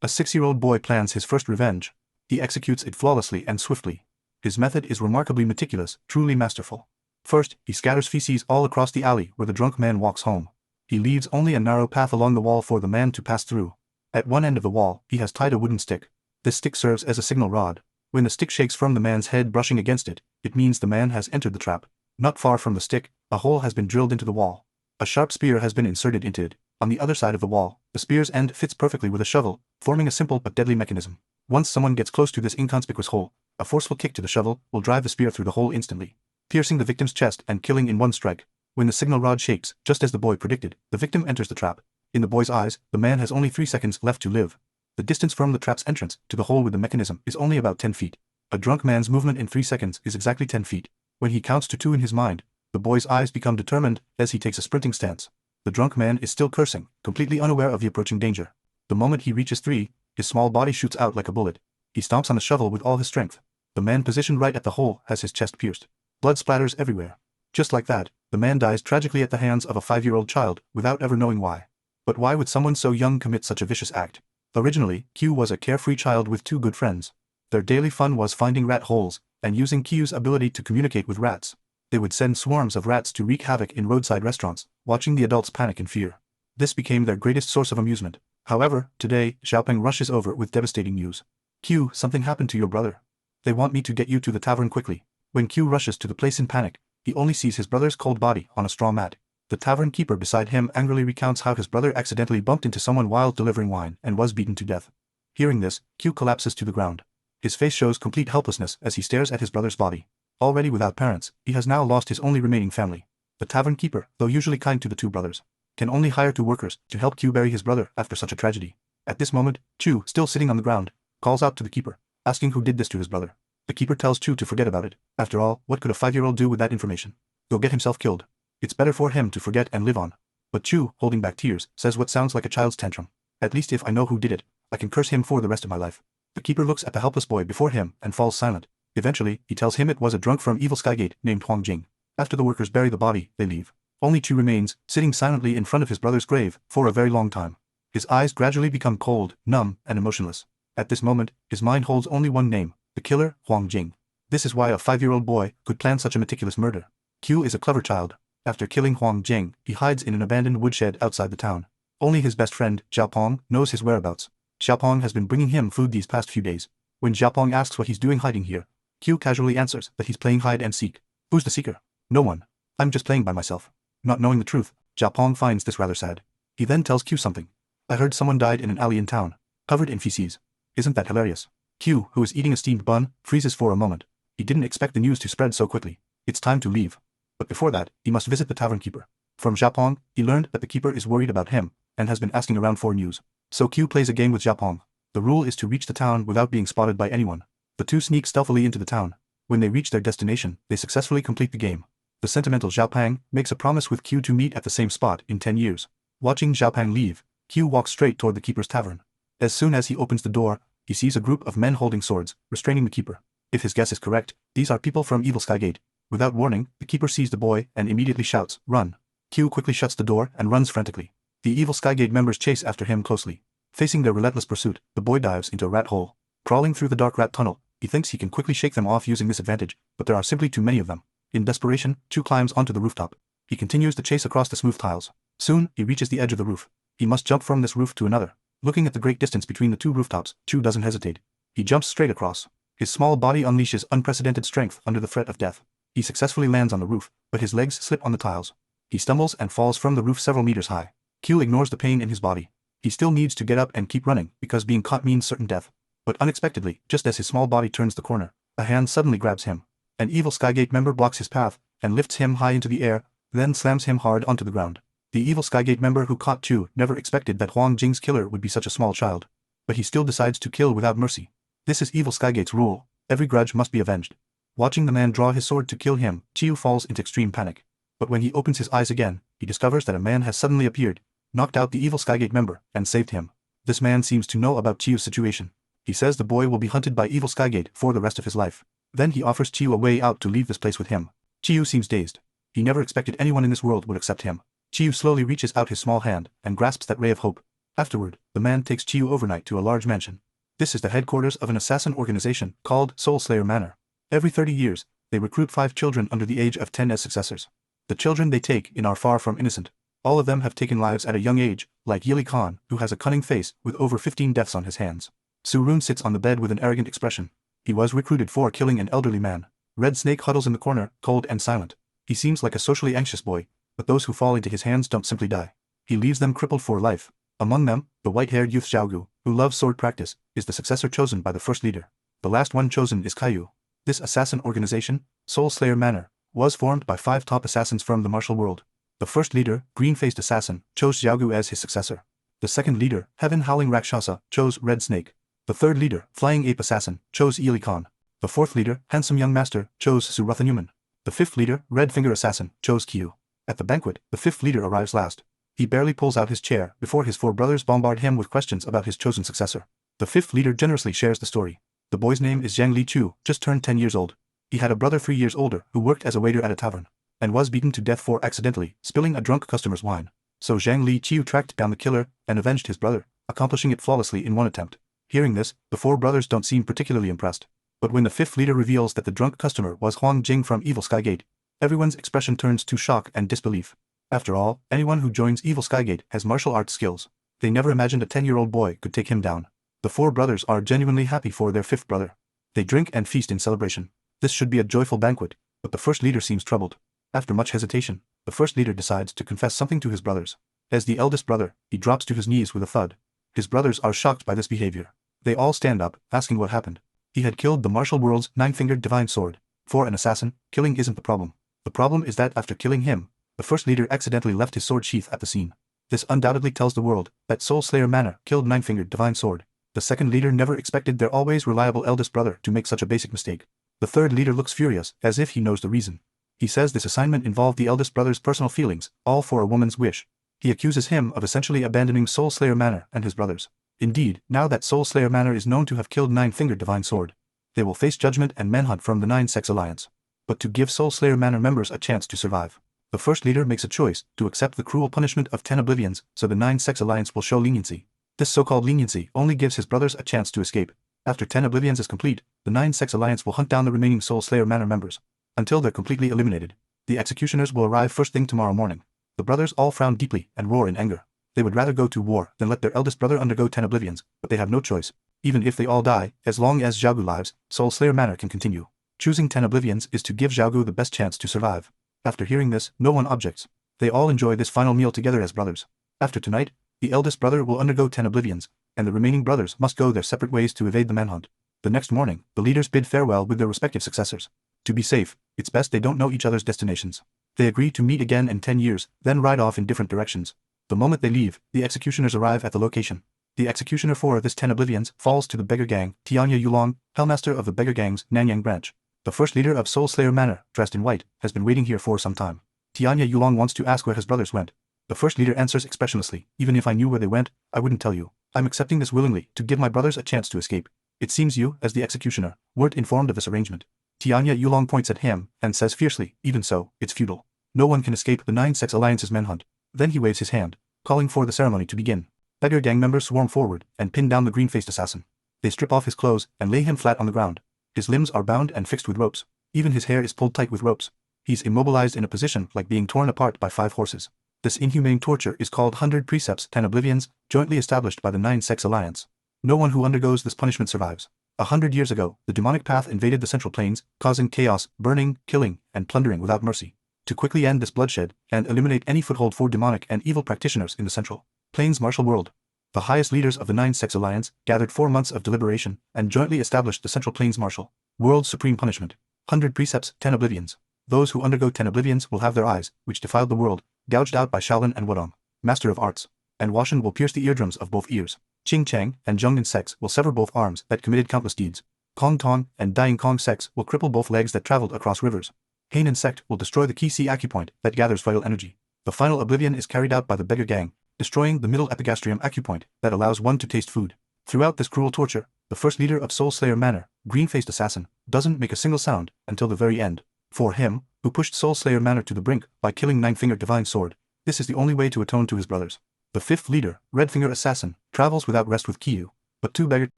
A 6-year-old boy plans his first revenge. He executes it flawlessly and swiftly. His method is remarkably meticulous, truly masterful. First, he scatters feces all across the alley where the drunk man walks home. He leaves only a narrow path along the wall for the man to pass through. At one end of the wall, he has tied a wooden stick. This stick serves as a signal rod. When the stick shakes from the man's head brushing against it, it means the man has entered the trap. Not far from the stick, a hole has been drilled into the wall. A sharp spear has been inserted into it. On the other side of the wall, the spear's end fits perfectly with a shovel, forming a simple but deadly mechanism. Once someone gets close to this inconspicuous hole, a forceful kick to the shovel will drive the spear through the hole instantly, piercing the victim's chest and killing in one strike. When the signal rod shakes, just as the boy predicted, the victim enters the trap. In the boy's eyes, the man has only 3 seconds left to live. The distance from the trap's entrance to the hole with the mechanism is only about 10 feet. A drunk man's movement in 3 seconds is exactly 10 feet. When he counts to 2 in his mind, the boy's eyes become determined as he takes a sprinting stance. The drunk man is still cursing, completely unaware of the approaching danger. The moment he reaches 3, his small body shoots out like a bullet. He stomps on the shovel with all his strength. The man positioned right at the hole has his chest pierced. Blood splatters everywhere. Just like that, the man dies tragically at the hands of a 5-year-old child without ever knowing why. But why would someone so young commit such a vicious act? Originally, Q was a carefree child with 2 good friends. Their daily fun was finding rat holes and using Q's ability to communicate with rats. They would send swarms of rats to wreak havoc in roadside restaurants, watching the adults panic in fear. This became their greatest source of amusement. However, today, Xiaopeng rushes over with devastating news. Q, something happened to your brother. They want me to get you to the tavern quickly. When Q rushes to the place in panic, he only sees his brother's cold body on a straw mat. The tavern keeper beside him angrily recounts how his brother accidentally bumped into someone while delivering wine and was beaten to death. Hearing this, Q collapses to the ground. His face shows complete helplessness as he stares at his brother's body. Already without parents, he has now lost his only remaining family. The tavern keeper, though usually kind to the 2 brothers, can only hire 2 workers to help Q bury his brother after such a tragedy. At this moment, Chu, still sitting on the ground, calls out to the keeper, asking who did this to his brother. The keeper tells Chu to forget about it. After all, what could a 5-year-old do with that information? Go get himself killed. It's better for him to forget and live on. But Chu, holding back tears, says what sounds like a child's tantrum. At least if I know who did it, I can curse him for the rest of my life. The keeper looks at the helpless boy before him and falls silent. Eventually, he tells him it was a drunk from Evil Skygate named Huang Jing. After the workers bury the body, they leave. Only Chu remains, sitting silently in front of his brother's grave, for a very long time. His eyes gradually become cold, numb, and emotionless. At this moment, his mind holds only one name, the killer, Huang Jing. This is why a 5-year-old boy could plan such a meticulous murder. Q is a clever child. After killing Huang Jing, he hides in an abandoned woodshed outside the town. Only his best friend, Xiaopeng, knows his whereabouts. Xiaopeng has been bringing him food these past few days. When Xiaopeng asks what he's doing hiding here, Q casually answers that he's playing hide and seek. Who's the seeker? No one. I'm just playing by myself. Not knowing the truth, Xiaopeng finds this rather sad. He then tells Q something. I heard someone died in an alley in town, covered in feces. Isn't that hilarious? Q, who is eating a steamed bun, freezes for a moment. He didn't expect the news to spread so quickly. It's time to leave. But before that, he must visit the tavern keeper. From Xiaopeng, he learned that the keeper is worried about him and has been asking around for news. So Q plays a game with Xiaopeng. The rule is to reach the town without being spotted by anyone. The 2 sneak stealthily into the town. When they reach their destination, they successfully complete the game. The sentimental Xiaopeng makes a promise with Q to meet at the same spot in 10 years. Watching Xiaopeng leave, Q walks straight toward the keeper's tavern. As soon as he opens the door, he sees a group of men holding swords, restraining the keeper. If his guess is correct, these are people from Evil Skygate. Without warning, the keeper sees the boy and immediately shouts, "Run!" Q quickly shuts the door and runs frantically. The Evil Skygate members chase after him closely. Facing their relentless pursuit, the boy dives into a rat hole. Crawling through the dark rat tunnel, he thinks he can quickly shake them off using this advantage, but there are simply too many of them. In desperation, Chu climbs onto the rooftop. He continues the chase across the smooth tiles. Soon, he reaches the edge of the roof. He must jump from this roof to another. Looking at the great distance between the 2 rooftops, Chu doesn't hesitate. He jumps straight across. His small body unleashes unprecedented strength under the threat of death. He successfully lands on the roof, but his legs slip on the tiles. He stumbles and falls from the roof several meters high. Q ignores the pain in his body. He still needs to get up and keep running because being caught means certain death. But unexpectedly, just as his small body turns the corner, a hand suddenly grabs him. An Evil Skygate member blocks his path and lifts him high into the air, then slams him hard onto the ground. The Evil Skygate member who caught Chu never expected that Huang Jing's killer would be such a small child. But he still decides to kill without mercy. This is Evil Skygate's rule. Every grudge must be avenged. Watching the man draw his sword to kill him, Chiu falls into extreme panic. But when he opens his eyes again, he discovers that a man has suddenly appeared, knocked out the Evil Skygate member, and saved him. This man seems to know about Chiu's situation. He says the boy will be hunted by Evil Skygate for the rest of his life. Then he offers Chiu a way out to leave this place with him. Chiu seems dazed. He never expected anyone in this world would accept him. Chiu slowly reaches out his small hand and grasps that ray of hope. Afterward, the man takes Chiyu overnight to a large mansion. This is the headquarters of an assassin organization called Soul Slayer Manor. Every 30 years, they recruit 5 children under the age of 10 as successors. The children they take in are far from innocent. All of them have taken lives at a young age, like Yili Khan, who has a cunning face with over 15 deaths on his hands. Surun sits on the bed with an arrogant expression. He was recruited for killing an elderly man. Red Snake huddles in the corner, cold and silent. He seems like a socially anxious boy, but those who fall into his hands don't simply die. He leaves them crippled for life. Among them, the white-haired youth Xiaogu, who loves sword practice, is the successor chosen by the first leader. The last one chosen is Caillou. This assassin organization, Soul Slayer Manor, was formed by 5 top assassins from the martial world. The first leader, green-faced assassin, chose Xiaogu as his successor. The second leader, Heaven Howling Rakshasa, chose Red Snake. The third leader, Flying Ape Assassin, chose Yili Khan. The fourth leader, Handsome Young Master, chose Surathanuman. The fifth leader, Red Finger Assassin, chose Kyu. At the banquet, the fifth leader arrives last. He barely pulls out his chair before his 4 brothers bombard him with questions about his chosen successor. The fifth leader generously shares the story. The boy's name is Zhang Li Chu, just turned 10 years old. He had a brother 3 years older who worked as a waiter at a tavern, and was beaten to death for accidentally spilling a drunk customer's wine. So Zhang Li Chu tracked down the killer and avenged his brother, accomplishing it flawlessly in one attempt. Hearing this, the 4 brothers don't seem particularly impressed. But when the fifth leader reveals that the drunk customer was Huang Jing from Evil Skygate, everyone's expression turns to shock and disbelief. After all, anyone who joins Evil Skygate has martial arts skills. They never imagined a 10-year-old boy could take him down. The 4 brothers are genuinely happy for their fifth brother. They drink and feast in celebration. This should be a joyful banquet, but the first leader seems troubled. After much hesitation, the first leader decides to confess something to his brothers. As the eldest brother, he drops to his knees with a thud. His brothers are shocked by this behavior. They all stand up, asking what happened. He had killed the martial world's 9-fingered divine sword. For an assassin, killing isn't the problem. The problem is that after killing him, the first leader accidentally left his sword sheath at the scene. This undoubtedly tells the world that Soul Slayer Manor killed 9-fingered divine sword. The second leader never expected their always reliable eldest brother to make such a basic mistake. The third leader looks furious, as if he knows the reason. He says this assignment involved the eldest brother's personal feelings, all for a woman's wish. He accuses him of essentially abandoning Soul Slayer Manor and his brothers. Indeed, now that Soul Slayer Manor is known to have killed 9-fingered divine sword, they will face judgment and manhunt from the 9-sex alliance. But to give Soul Slayer Manor members a chance to survive, the first leader makes a choice to accept the cruel punishment of 10 oblivions so the 9-sex alliance will show leniency. This so-called leniency only gives his brothers a chance to escape. After 10 oblivions is complete, the 9-sex alliance will hunt down the remaining Soul Slayer Manor members. Until they're completely eliminated, the executioners will arrive first thing tomorrow morning. The brothers all frown deeply and roar in anger. They would rather go to war than let their eldest brother undergo 10 oblivions, but they have no choice. Even if they all die, as long as Xiaogu lives, Soul Slayer Manor can continue. Choosing 10 oblivions is to give Xiaogu the best chance to survive. After hearing this, no one objects. They all enjoy this final meal together as brothers. After tonight, the eldest brother will undergo 10 oblivions, and the remaining brothers must go their separate ways to evade the manhunt. The next morning, the leaders bid farewell with their respective successors. To be safe, it's best they don't know each other's destinations. They agree to meet again in 10 years, then ride off in different directions. The moment they leave, the executioners arrive at the location. The executioner for this 10 oblivions falls to the beggar gang, Tianya Yulong, Hellmaster of the beggar gang's Nanyang branch. The first leader of Soul Slayer Manor, dressed in white, has been waiting here for some time. Tianya Yulong wants to ask where his brothers went. The first leader answers expressionlessly, even if I knew where they went, I wouldn't tell you. I'm accepting this willingly to give my brothers a chance to escape. It seems you, as the executioner, weren't informed of this arrangement. Tianya Yulong points at him and says fiercely, even so, it's futile. No one can escape the 9-sex alliance's manhunt. Then he waves his hand, calling for the ceremony to begin. Beggar gang members swarm forward and pin down the green-faced assassin. They strip off his clothes and lay him flat on the ground. His limbs are bound and fixed with ropes. Even his hair is pulled tight with ropes. He's immobilized in a position like being torn apart by 5 horses. This inhumane torture is called 100 Precepts, 10 Oblivions, jointly established by the 9-sex alliance. No one who undergoes this punishment survives. 100 years ago, the demonic path invaded the Central Plains, causing chaos, burning, killing, and plundering without mercy. To quickly end this bloodshed and eliminate any foothold for demonic and evil practitioners in the Central Plains martial world, the highest leaders of the 9-sex alliance gathered 4 months of deliberation and jointly established the Central Plains martial world's supreme punishment. 100 Precepts, 10 Oblivions. Those who undergo 10 oblivions will have their eyes, which defiled the world, gouged out by Shaolin and Wudong, master of arts. And Washan will pierce the eardrums of both ears. Qing Chang and Zhongnan sects will sever both arms that committed countless deeds. Kong Tong and Dying Kong sects will cripple both legs that traveled across rivers. Hainan sect will destroy the Qi Si acupoint that gathers vital energy. The final oblivion is carried out by the beggar gang, destroying the middle epigastrium acupoint that allows one to taste food. Throughout this cruel torture, the first leader of Soul Slayer Manor, green-faced assassin, doesn't make a single sound until the very end. For him, who pushed Soul Slayer Manor to the brink by killing 9-fingered divine sword, this is the only way to atone to his brothers. The fifth leader, Red Finger Assassin, travels without rest with Kiyu, but two beggars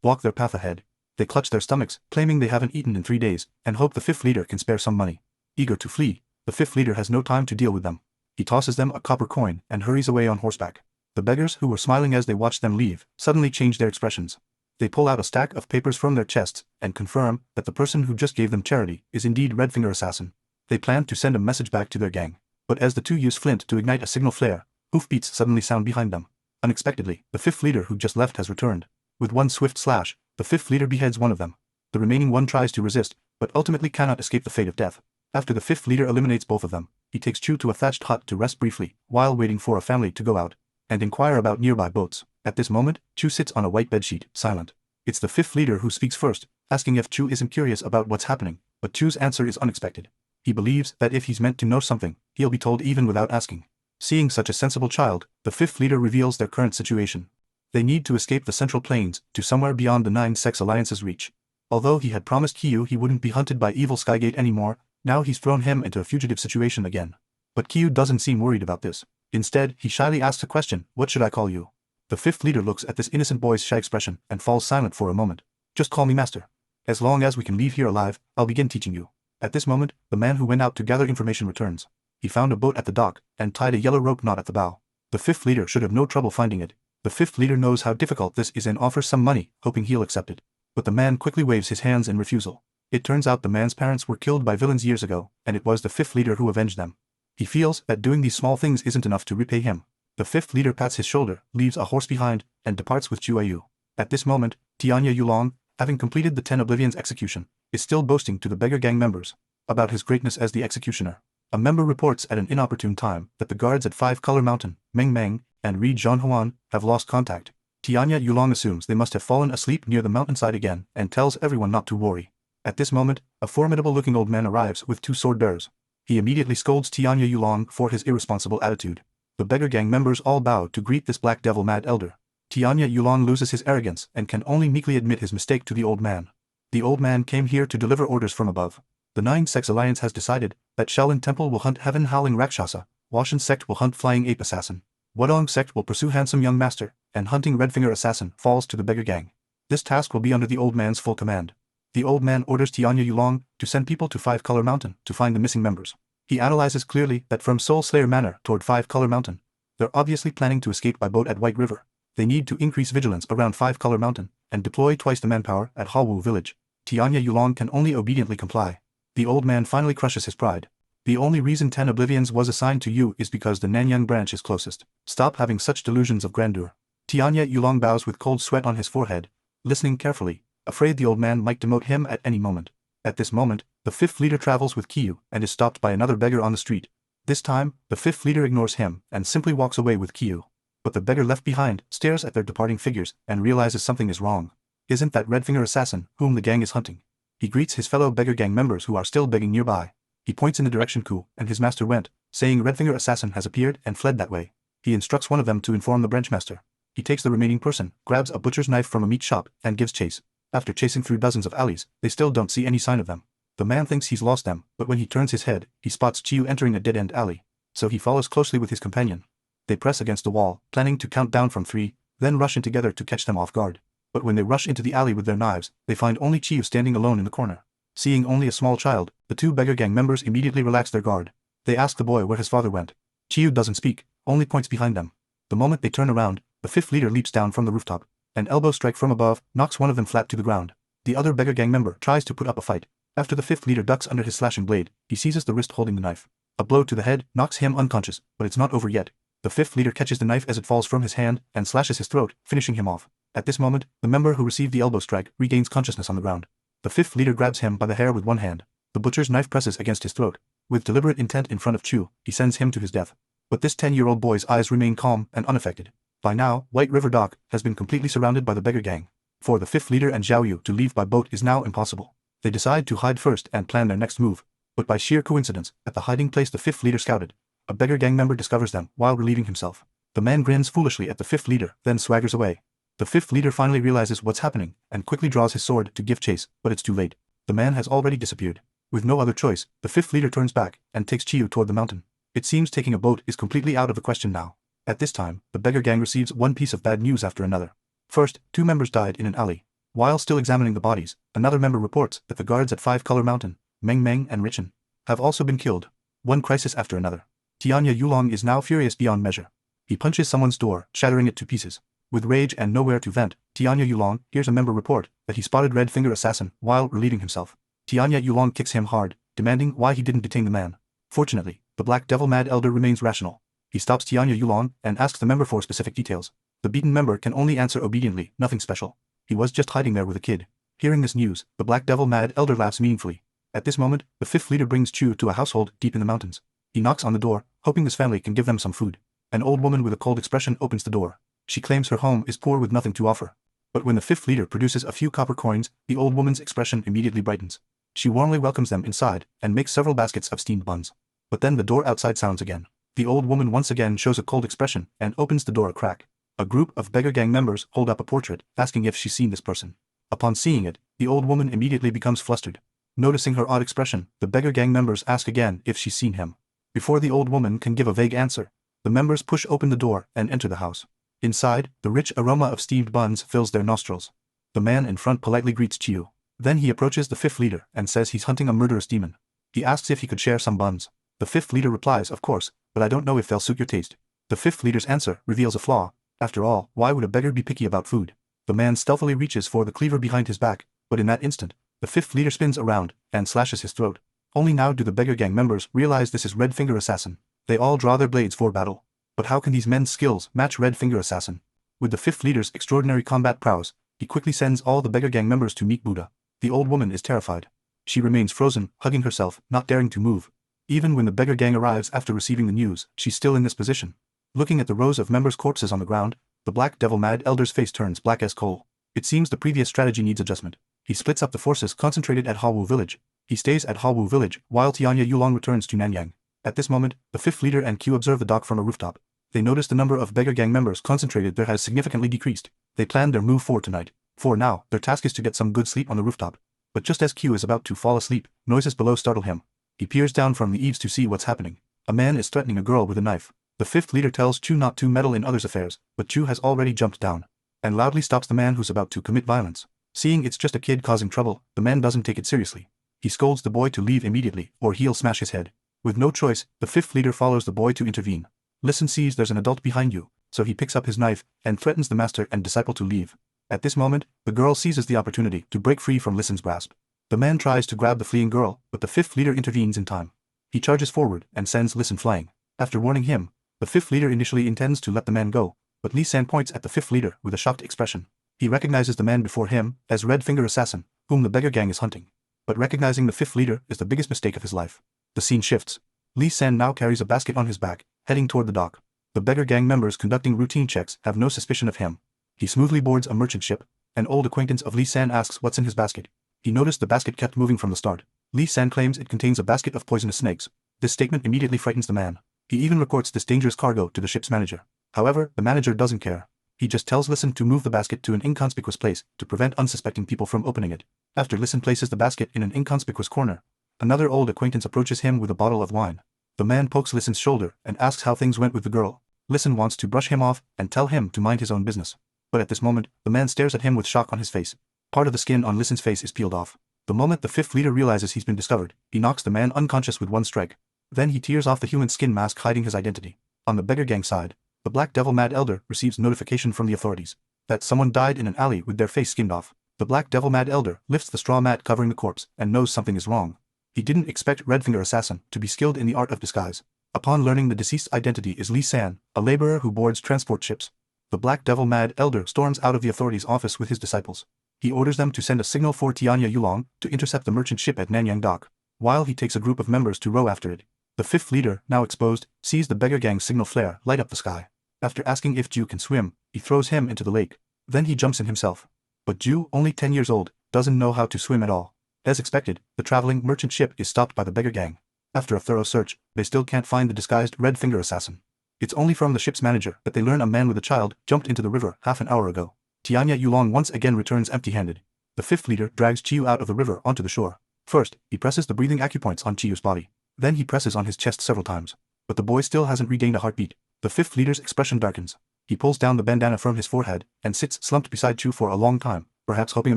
block their path ahead. They clutch their stomachs, claiming they haven't eaten in 3 days, and hope the fifth leader can spare some money. Eager to flee, the fifth leader has no time to deal with them. He tosses them a copper coin and hurries away on horseback. The beggars, who were smiling as they watched them leave, suddenly change their expressions. They pull out a stack of papers from their chests and confirm that the person who just gave them charity is indeed Red Finger Assassin. They plan to send a message back to their gang, but as the two use flint to ignite a signal flare, hoofbeats suddenly sound behind them. Unexpectedly, the fifth leader who just left has returned. With one swift slash, the fifth leader beheads one of them. The remaining one tries to resist, but ultimately cannot escape the fate of death. After the fifth leader eliminates both of them, he takes Chu to a thatched hut to rest briefly, while waiting for a family to go out and inquire about nearby boats. At this moment, Chu sits on a white bedsheet, silent. It's the fifth leader who speaks first, asking if Chu isn't curious about what's happening, but Chu's answer is unexpected. He believes that if he's meant to know something, he'll be told even without asking. Seeing such a sensible child, the fifth leader reveals their current situation. They need to escape the Central Plains to somewhere beyond the 9 sex alliance's reach. Although he had promised Kiyu he wouldn't be hunted by evil Skygate anymore, now he's thrown him into a fugitive situation again. But Kiyu doesn't seem worried about this. Instead, he shyly asks a question, "What should I call you?" The fifth leader looks at this innocent boy's shy expression and falls silent for a moment. "Just call me master. As long as we can leave here alive, I'll begin teaching you." At this moment, the man who went out to gather information returns. He found a boat at the dock and tied a yellow rope knot at the bow. The fifth leader should have no trouble finding it. The fifth leader knows how difficult this is and offers some money, hoping he'll accept it. But the man quickly waves his hands in refusal. It turns out the man's parents were killed by villains years ago, and it was the fifth leader who avenged them. He feels that doing these small things isn't enough to repay him. The fifth leader pats his shoulder, leaves a horse behind, and departs with Chu Ayu. At this moment, Tianya Yulong, having completed the 10 Oblivion's execution, is still boasting to the beggar gang members about his greatness as the executioner. A member reports at an inopportune time that the guards at 5 Color Mountain, Meng Meng, and Ri Zhanhuan have lost contact. Tianya Yulong assumes they must have fallen asleep near the mountainside again and tells everyone not to worry. At this moment, a formidable-looking old man arrives with 2 sword bearers. He immediately scolds Tianya Yulong for his irresponsible attitude. The beggar gang members all bow to greet this black devil mad elder. Tianya Yulong loses his arrogance and can only meekly admit his mistake to the old man. The old man came here to deliver orders from above. The 9 Sex Alliance has decided that Shaolin Temple will hunt Heaven Howling Rakshasa, Washan Sect will hunt Flying Ape Assassin, Wadong Sect will pursue Handsome Young Master, and hunting Red Finger Assassin falls to the beggar gang. This task will be under the old man's full command. The old man orders Tianya Yulong to send people to 5 Color Mountain to find the missing members. He analyzes clearly that from Soul Slayer Manor toward 5 Color Mountain, they're obviously planning to escape by boat at White River. They need to increase vigilance around 5 Color Mountain and deploy twice the manpower at Hawu Village. Tianya Yulong can only obediently comply. The old man finally crushes his pride. The only reason 10 Oblivions was assigned to you is because the Nanyang branch is closest. Stop having such delusions of grandeur. Tianya Yulong bows with cold sweat on his forehead, listening carefully, afraid the old man might demote him at any moment. At this moment, the fifth leader travels with Kiyu and is stopped by another beggar on the street. This time, the fifth leader ignores him and simply walks away with Kiyu. But the beggar left behind stares at their departing figures and realizes something is wrong. Isn't that Red Finger Assassin whom the gang is hunting? He greets his fellow beggar gang members who are still begging nearby. He points in the direction Ku and his master went, saying Red Finger Assassin has appeared and fled that way. He instructs one of them to inform the branch master. He takes the remaining person, grabs a butcher's knife from a meat shop, and gives chase. After chasing through dozens of alleys, they still don't see any sign of them. The man thinks he's lost them, but when he turns his head, he spots Chiyu entering a dead-end alley. So he follows closely with his companion. They press against the wall, planning to count down from 3, then rush in together to catch them off guard. But when they rush into the alley with their knives, they find only Chiyu standing alone in the corner. Seeing only a small child, the 2 beggar gang members immediately relax their guard. They ask the boy where his father went. Chiyu doesn't speak, only points behind them. The moment they turn around, the fifth leader leaps down from the rooftop. An elbow strike from above knocks one of them flat to the ground. The other beggar gang member tries to put up a fight. After the fifth leader ducks under his slashing blade, he seizes the wrist holding the knife. A blow to the head knocks him unconscious, but it's not over yet. The fifth leader catches the knife as it falls from his hand and slashes his throat, finishing him off. At this moment, the member who received the elbow strike regains consciousness on the ground. The fifth leader grabs him by the hair with one hand. The butcher's knife presses against his throat. With deliberate intent in front of Chu, he sends him to his death. But this 10-year-old boy's eyes remain calm and unaffected. By now, White River Dock has been completely surrounded by the beggar gang. For the fifth leader and Zhao Yu to leave by boat is now impossible. They decide to hide first and plan their next move. But by sheer coincidence, at the hiding place the fifth leader scouted, a beggar gang member discovers them while relieving himself. The man grins foolishly at the fifth leader, then swaggers away. The fifth leader finally realizes what's happening and quickly draws his sword to give chase, but it's too late. The man has already disappeared. With no other choice, the fifth leader turns back and takes Chiyu toward the mountain. It seems taking a boat is completely out of the question now. At this time, the beggar gang receives one piece of bad news after another. First, 2 members died in an alley. While still examining the bodies, another member reports that the guards at 5 Color Mountain, Meng Meng and Richen, have also been killed. One crisis after another. Tianya Yulong is now furious beyond measure. He punches someone's door, shattering it to pieces. With rage and nowhere to vent, Tianya Yulong hears a member report that he spotted Red Finger Assassin while relieving himself. Tianya Yulong kicks him hard, demanding why he didn't detain the man. Fortunately, the Black Devil Mad Elder remains rational. He stops Tianya Yulong and asks the member for specific details. The beaten member can only answer obediently, nothing special. He was just hiding there with a kid. Hearing this news, the Black Devil Mad Elder laughs meaningfully. At this moment, the 5th leader brings Chu to a household deep in the mountains. He knocks on the door, hoping this family can give them some food. An old woman with a cold expression opens the door. She claims her home is poor with nothing to offer. But when the 5th leader produces a few copper coins, the old woman's expression immediately brightens. She warmly welcomes them inside and makes several baskets of steamed buns. But then the door outside sounds again. The old woman once again shows a cold expression and opens the door a crack. A group of beggar gang members hold up a portrait, asking if she's seen this person. Upon seeing it, the old woman immediately becomes flustered. Noticing her odd expression, the beggar gang members ask again if she's seen him. Before the old woman can give a vague answer, the members push open the door and enter the house. Inside, the rich aroma of steamed buns fills their nostrils. The man in front politely greets Chiu. Then he approaches the 5th leader and says he's hunting a murderous demon. He asks if he could share some buns. The 5th leader replies, of course, but I don't know if they'll suit your taste. The 5th leader's answer reveals a flaw. After all, why would a beggar be picky about food? The man stealthily reaches for the cleaver behind his back, but in that instant, the 5th leader spins around and slashes his throat. Only now do the beggar gang members realize this is Red Finger Assassin. They all draw their blades for battle. But how can these men's skills match Red Finger Assassin? With the 5th leader's extraordinary combat prowess, he quickly sends all the beggar gang members to meet Buddha. The old woman is terrified. She remains frozen, hugging herself, not daring to move. Even when the beggar gang arrives after receiving the news, she's still in this position. Looking at the rows of members' corpses on the ground, the Black Devil Mad Elder's face turns black as coal. It seems the previous strategy needs adjustment. He splits up the forces concentrated at Hawu Village. He stays at Hawu Village while Tianya Yulong returns to Nanyang. At this moment, the 5th leader and Q observe the dock from a rooftop. They notice the number of beggar gang members concentrated there has significantly decreased. They plan their move for tonight. For now, their task is to get some good sleep on the rooftop. But just as Q is about to fall asleep, noises below startle him. He peers down from the eaves to see what's happening. A man is threatening a girl with a knife. The 5th leader tells Chu not to meddle in others' affairs, but Chu has already jumped down and loudly stops the man who's about to commit violence. Seeing it's just a kid causing trouble, the man doesn't take it seriously. He scolds the boy to leave immediately, or he'll smash his head. With no choice, the 5th leader follows the boy to intervene. Listen sees there's an adult behind you, so he picks up his knife and threatens the master and disciple to leave. At this moment, the girl seizes the opportunity to break free from Listen's grasp. The man tries to grab the fleeing girl, but the 5th leader intervenes in time. He charges forward and sends Listen flying. After warning him, the 5th leader initially intends to let the man go, but Lee San points at the 5th leader with a shocked expression. He recognizes the man before him as Red Finger Assassin, whom the beggar gang is hunting. But recognizing the 5th leader is the biggest mistake of his life. The scene shifts. Lee San now carries a basket on his back, heading toward the dock. The beggar gang members conducting routine checks have no suspicion of him. He smoothly boards a merchant ship. An old acquaintance of Lee San asks what's in his basket. He noticed the basket kept moving from the start. Lee San claims it contains a basket of poisonous snakes. This statement immediately frightens the man. He even reports this dangerous cargo to the ship's manager. However, the manager doesn't care. He just tells Listen to move the basket to an inconspicuous place to prevent unsuspecting people from opening it. After Listen places the basket in an inconspicuous corner, another old acquaintance approaches him with a bottle of wine. The man pokes Listen's shoulder and asks how things went with the girl. Listen wants to brush him off and tell him to mind his own business. But at this moment, the man stares at him with shock on his face. Part of the skin on Listen's face is peeled off. The moment the 5th leader realizes he's been discovered, he knocks the man unconscious with one strike. Then he tears off the human skin mask hiding his identity. On the beggar gang side, the Black Devil Mad Elder receives notification from the authorities that someone died in an alley with their face skinned off. The Black Devil Mad Elder lifts the straw mat covering the corpse and knows something is wrong. He didn't expect Red Finger Assassin to be skilled in the art of disguise. Upon learning the deceased's identity is Lee San, a laborer who boards transport ships, the Black Devil Mad Elder storms out of the authorities' office with his disciples. He orders them to send a signal for Tianya Yulong to intercept the merchant ship at Nanyang Dock, while he takes a group of members to row after it. The 5th leader, now exposed, sees the beggar gang's signal flare light up the sky. After asking if Ju can swim, he throws him into the lake. Then he jumps in himself. But Ju, only 10 years old, doesn't know how to swim at all. As expected, the traveling merchant ship is stopped by the beggar gang. After a thorough search, they still can't find the disguised Red Finger Assassin. It's only from the ship's manager that they learn a man with a child jumped into the river half an hour ago. Tianya Yulong once again returns empty-handed. The 5th leader drags Chiyu out of the river onto the shore. First, he presses the breathing acupoints on Chiyu's body. Then he presses on his chest several times. But the boy still hasn't regained a heartbeat. The fifth leader's expression darkens. He pulls down the bandana from his forehead and sits slumped beside Chu for a long time, perhaps hoping a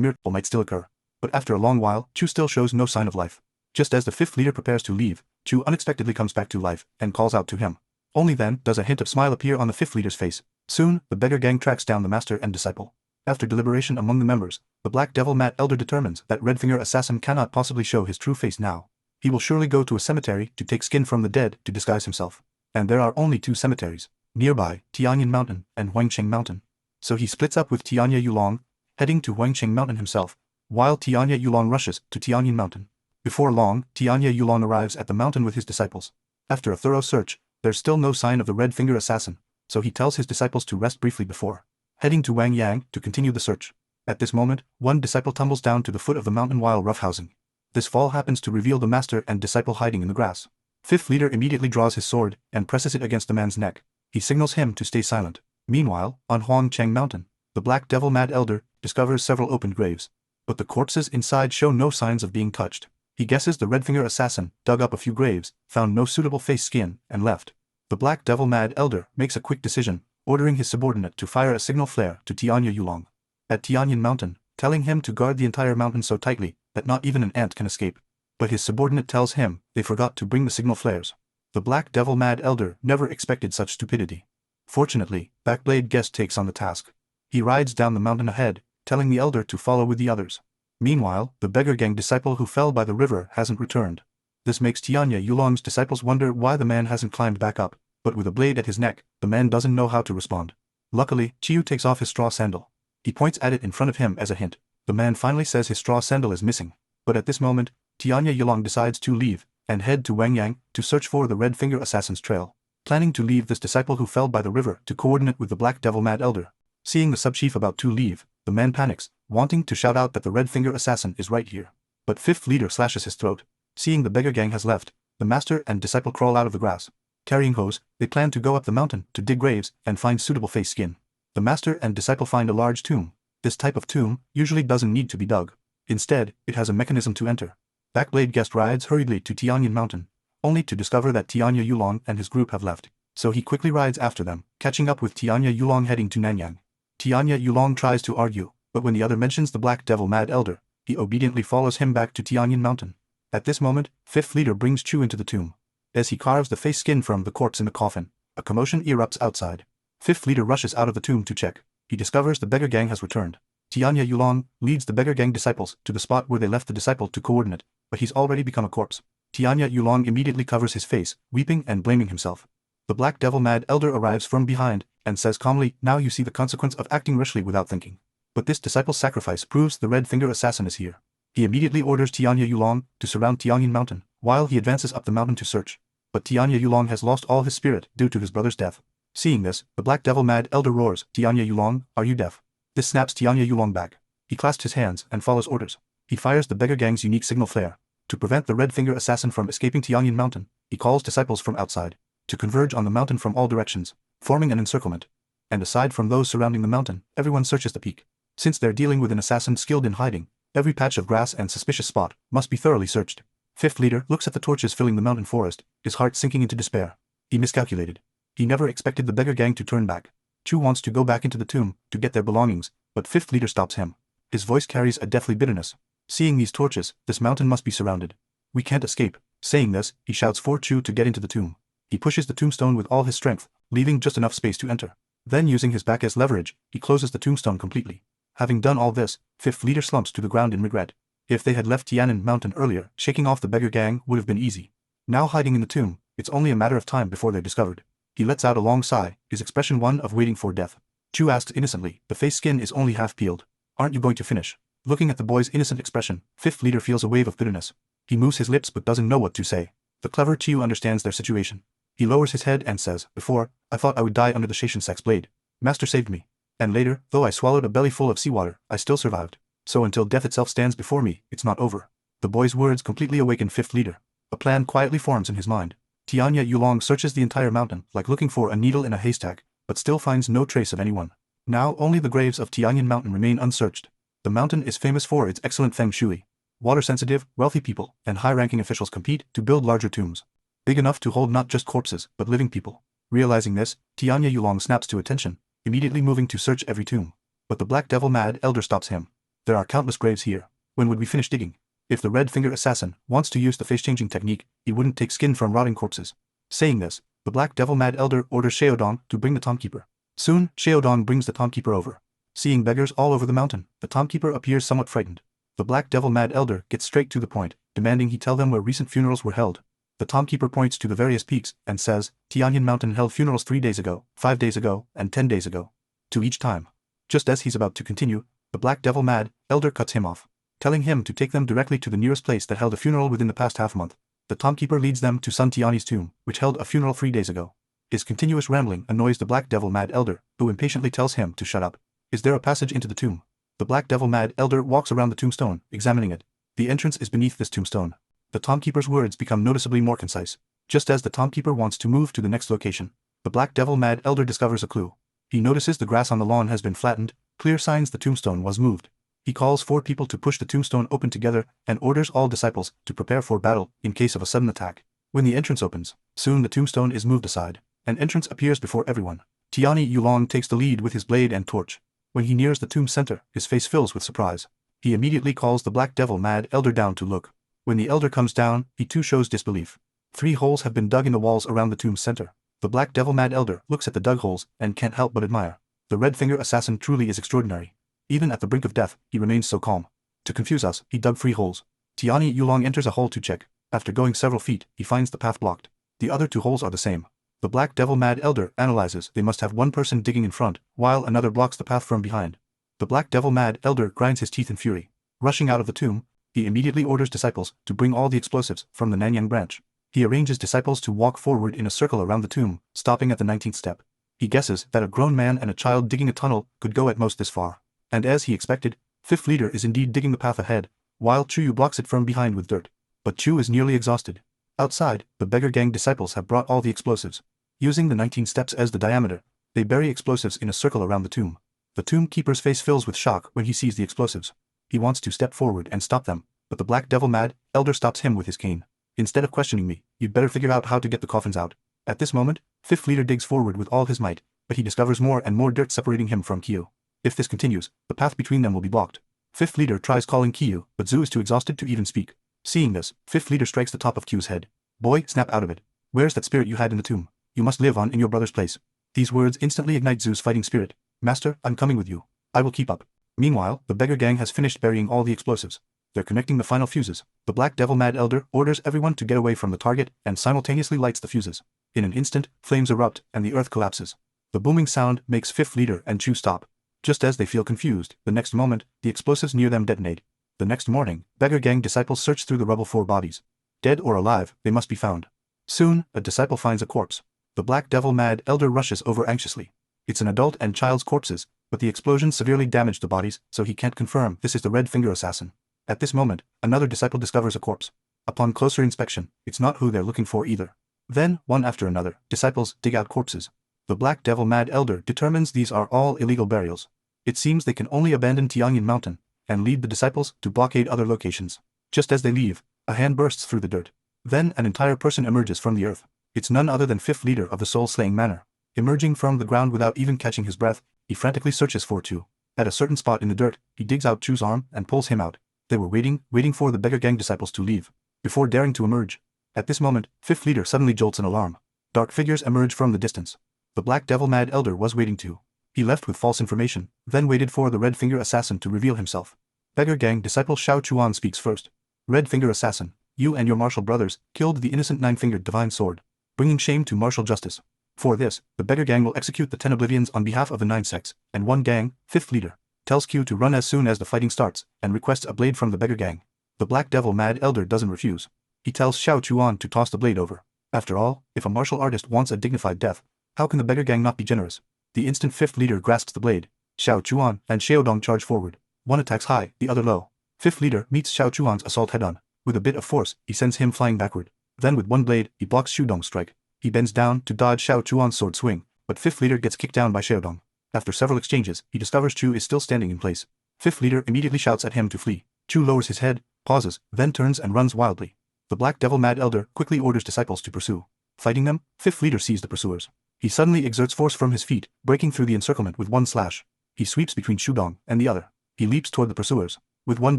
miracle might still occur. But after a long while, Chu still shows no sign of life. Just as the fifth leader prepares to leave, Chu unexpectedly comes back to life and calls out to him. Only then does a hint of smile appear on the fifth leader's face. Soon, the beggar gang tracks down the master and disciple. After deliberation among the members, the Black Devil Mad Elder determines that Red Finger Assassin cannot possibly show his true face now. He will surely go to a cemetery to take skin from the dead to disguise himself. And there are only 2 cemeteries nearby, Tianyin Mountain and Huangcheng Mountain. So he splits up with Tianya Yulong, heading to Huangcheng Mountain himself, while Tianya Yulong rushes to Tianyin Mountain. Before long, Tianya Yulong arrives at the mountain with his disciples. After a thorough search, there's still no sign of the Red Finger Assassin, so he tells his disciples to rest briefly before heading to Wang Yang to continue the search. At this moment, one disciple tumbles down to the foot of the mountain while roughhousing. This fall happens to reveal the master and disciple hiding in the grass. Fifth leader immediately draws his sword and presses it against the man's neck. He signals him to stay silent. Meanwhile, on Huangcheng Mountain, the Black Devil Mad Elder discovers several opened graves, but the corpses inside show no signs of being touched. He guesses the Red Finger Assassin dug up a few graves, found no suitable face skin, and left. The Black Devil Mad Elder makes a quick decision, ordering his subordinate to fire a signal flare to Tianya Yulong at Tianyin Mountain, telling him to guard the entire mountain so tightly that not even an ant can escape. But his subordinate tells him they forgot to bring the signal flares. The Black Devil Mad Elder never expected such stupidity. Fortunately, Backblade Guest takes on the task. He rides down the mountain ahead, telling the Elder to follow with the others. Meanwhile, the beggar gang disciple who fell by the river hasn't returned. This makes Tianya Yulong's disciples wonder why the man hasn't climbed back up, but with a blade at his neck, the man doesn't know how to respond. Luckily, Chiu takes off his straw sandal. He points at it in front of him as a hint. The man finally says his straw sandal is missing. But at this moment, Tianya Yulong decides to leave and head to Wang Yang to search for the Red Finger Assassin's trail, planning to leave this disciple who fell by the river to coordinate with the Black Devil Mad Elder. Seeing the sub-chief about to leave, the man panics, wanting to shout out that the Red Finger Assassin is right here. But fifth leader slashes his throat. Seeing the beggar gang has left, the master and disciple crawl out of the grass. Carrying hoes, they plan to go up the mountain to dig graves and find suitable face skin. The master and disciple find a large tomb. This type of tomb usually doesn't need to be dug. Instead, it has a mechanism to enter. Backblade Guest rides hurriedly to Tianyin Mountain, only to discover that Tianya Yulong and his group have left. So he quickly rides after them, catching up with Tianya Yulong heading to Nanyang. Tianya Yulong tries to argue, but when the other mentions the Black Devil Mad Elder, he obediently follows him back to Tianyin Mountain. At this moment, fifth leader brings Chu into the tomb. As he carves the face skin from the corpse in the coffin, a commotion erupts outside. Fifth leader rushes out of the tomb to check. He discovers the beggar gang has returned. Tianya Yulong leads the beggar gang disciples to the spot where they left the disciple to coordinate, but he's already become a corpse. Tianya Yulong immediately covers his face, weeping and blaming himself. The Black Devil Mad Elder arrives from behind and says calmly, "Now you see the consequence of acting rashly without thinking." But this disciple's sacrifice proves the Red Finger Assassin is here. He immediately orders Tianya Yulong to surround Tianyin Mountain, while he advances up the mountain to search. But Tianya Yulong has lost all his spirit due to his brother's death. Seeing this, the Black Devil Mad Elder roars, "Tianya Yulong, are you deaf?" This snaps Tianya Yulong back. He clasps his hands and follows orders. He fires the beggar gang's unique signal flare. To prevent the Red Finger Assassin from escaping Tianyin Mountain, he calls disciples from outside to converge on the mountain from all directions, forming an encirclement. And aside from those surrounding the mountain, everyone searches the peak. Since they're dealing with an assassin skilled in hiding, every patch of grass and suspicious spot must be thoroughly searched. Fifth leader looks at the torches filling the mountain forest, his heart sinking into despair. He miscalculated. He never expected the beggar gang to turn back. Chu wants to go back into the tomb to get their belongings, but fifth leader stops him. His voice carries a deathly bitterness. Seeing these torches, this mountain must be surrounded. We can't escape. Saying this, he shouts for Chu to get into the tomb. He pushes the tombstone with all his strength, leaving just enough space to enter. Then using his back as leverage, he closes the tombstone completely. Having done all this, fifth leader slumps to the ground in regret. If they had left Tianyin Mountain earlier, shaking off the beggar gang would have been easy. Now hiding in the tomb, it's only a matter of time before they're discovered. He lets out a long sigh, his expression one of waiting for death. Chu asks innocently, "The face skin is only half peeled. Aren't you going to finish?" Looking at the boy's innocent expression, fifth leader feels a wave of bitterness. He moves his lips but doesn't know what to say. The clever Chiu understands their situation. He lowers his head and says, "Before, I thought I would die under the Shashansek's blade. Master saved me. And later, though I swallowed a belly full of seawater, I still survived. So until death itself stands before me, it's not over." The boy's words completely awaken fifth leader. A plan quietly forms in his mind. Tianya Yulong searches the entire mountain, like looking for a needle in a haystack, but still finds no trace of anyone. Now only the graves of Tianyin Mountain remain unsearched. The mountain is famous for its excellent feng shui. Water-sensitive, wealthy people, and high-ranking officials compete to build larger tombs. Big enough to hold not just corpses, but living people. Realizing this, Tianya Yulong snaps to attention, immediately moving to search every tomb. But the Black Devil Mad Elder stops him. There are countless graves here. When would we finish digging? If the Red Finger Assassin wants to use the face-changing technique, he wouldn't take skin from rotting corpses. Saying this, the Black Devil Mad Elder orders Sheodong to bring the Tombkeeper. Soon, Sheodong brings the Tombkeeper over. Seeing beggars all over the mountain, the Tombkeeper appears somewhat frightened. The Black Devil Mad Elder gets straight to the point, demanding he tell them where recent funerals were held. The Tombkeeper points to the various peaks and says, Tianyan Mountain held funerals 3 days ago, 5 days ago, and 10 days ago. To each time. Just as he's about to continue, the Black Devil Mad Elder cuts him off, telling him to take them directly to the nearest place that held a funeral within the past half-month. The Tombkeeper leads them to Sun Tiani's tomb, which held a funeral 3 days ago. His continuous rambling annoys the Black Devil Mad Elder, who impatiently tells him to shut up. Is there a passage into the tomb? The Black Devil Mad Elder walks around the tombstone, examining it. The entrance is beneath this tombstone. The Tombkeeper's words become noticeably more concise. Just as the Tombkeeper wants to move to the next location, the Black Devil Mad Elder discovers a clue. He notices the grass on the lawn has been flattened, clear signs the tombstone was moved. He calls 4 people to push the tombstone open together and orders all disciples to prepare for battle in case of a sudden attack. When the entrance opens, soon the tombstone is moved aside. An entrance appears before everyone. Tiani Yulong takes the lead with his blade and torch. When he nears the tomb center, his face fills with surprise. He immediately calls the Black Devil Mad Elder down to look. When the Elder comes down, he too shows disbelief. 3 holes have been dug in the walls around the tomb's center. The Black Devil Mad Elder looks at the dug holes and can't help but admire. The Red Finger Assassin truly is extraordinary. Even at the brink of death, he remains so calm. To confuse us, he dug 3 holes. Tiani Yulong enters a hole to check. After going several feet, he finds the path blocked. The other 2 holes are the same. The Black Devil Mad Elder analyzes they must have one person digging in front, while another blocks the path from behind. The Black Devil Mad Elder grinds his teeth in fury. Rushing out of the tomb, he immediately orders disciples to bring all the explosives from the Nanyang branch. He arranges disciples to walk forward in a circle around the tomb, stopping at the 19th step. He guesses that a grown man and a child digging a tunnel could go at most this far. And as he expected, 5th leader is indeed digging the path ahead, while Chuyu blocks it from behind with dirt. But Chu is nearly exhausted. Outside, the beggar gang disciples have brought all the explosives. Using the 19 steps as the diameter, they bury explosives in a circle around the tomb. The tomb keeper's face fills with shock when he sees the explosives. He wants to step forward and stop them, but the Black Devil Mad Elder stops him with his cane. Instead of questioning me, you'd better figure out how to get the coffins out. At this moment, 5th leader digs forward with all his might, but he discovers more and more dirt separating him from Kyu. If this continues, the path between them will be blocked. 5th leader tries calling Kyu, but Zhu is too exhausted to even speak. Seeing this, 5th leader strikes the top of Kyu's head. Boy, snap out of it. Where's that spirit you had in the tomb? You must live on in your brother's place. These words instantly ignite Zhu's fighting spirit. Master, I'm coming with you. I will keep up. Meanwhile, the beggar gang has finished burying all the explosives. They're connecting the final fuses. The Black Devil Mad Elder orders everyone to get away from the target and simultaneously lights the fuses. In an instant, flames erupt and the earth collapses. The booming sound makes 5th leader and Chu stop. Just as they feel confused, the next moment, the explosives near them detonate. The next morning, beggar gang disciples search through the rubble for bodies. Dead or alive, they must be found. Soon, a disciple finds a corpse. The Black Devil Mad Elder rushes over anxiously. It's an adult and child's corpses, but the explosion severely damaged the bodies, so he can't confirm this is the Red Finger Assassin. At this moment, another disciple discovers a corpse. Upon closer inspection, it's not who they're looking for either. Then, one after another, disciples dig out corpses. The Black Devil Mad Elder determines these are all illegal burials. It seems they can only abandon Tianyin Mountain and lead the disciples to blockade other locations. Just as they leave, a hand bursts through the dirt. Then an entire person emerges from the earth. It's none other than 5th leader of the soul-slaying manor. Emerging from the ground without even catching his breath, he frantically searches for Chu. At a certain spot in the dirt, he digs out Chu's arm and pulls him out. They were waiting for the beggar gang disciples to leave, before daring to emerge. At this moment, 5th leader suddenly jolts an alarm. Dark figures emerge from the distance. The Black Devil Mad Elder was waiting too. He left with false information, then waited for the Red Finger Assassin to reveal himself. Beggar gang disciple Xiao Chuan speaks first. Red Finger Assassin, you and your martial brothers killed the innocent 9-fingered divine sword, bringing shame to martial justice. For this, the beggar gang will execute the 10 oblivions on behalf of the 9 sects, and one gang, 5th leader, tells Q to run as soon as the fighting starts, and requests a blade from the beggar gang. The Black Devil Mad Elder doesn't refuse. He tells Xiao Chuan to toss the blade over. After all, if a martial artist wants a dignified death, how can the beggar gang not be generous? The instant 5th leader grasps the blade, Xiao Chuan and Xiaodong charge forward. One attacks high, the other low. 5th leader meets Xiao Chuan's assault head-on. With a bit of force, he sends him flying backward. Then with one blade, he blocks Xiaodong's strike. He bends down to dodge Xiao Chuan's sword swing, but 5th leader gets kicked down by Xiaodong. After several exchanges, he discovers Chu is still standing in place. 5th leader immediately shouts at him to flee. Chu lowers his head, pauses, then turns and runs wildly. The Black Devil Mad Elder quickly orders disciples to pursue. Fighting them, 5th leader sees the pursuers. He suddenly exerts force from his feet, breaking through the encirclement with one slash. He sweeps between Shudong and the other. He leaps toward the pursuers. With one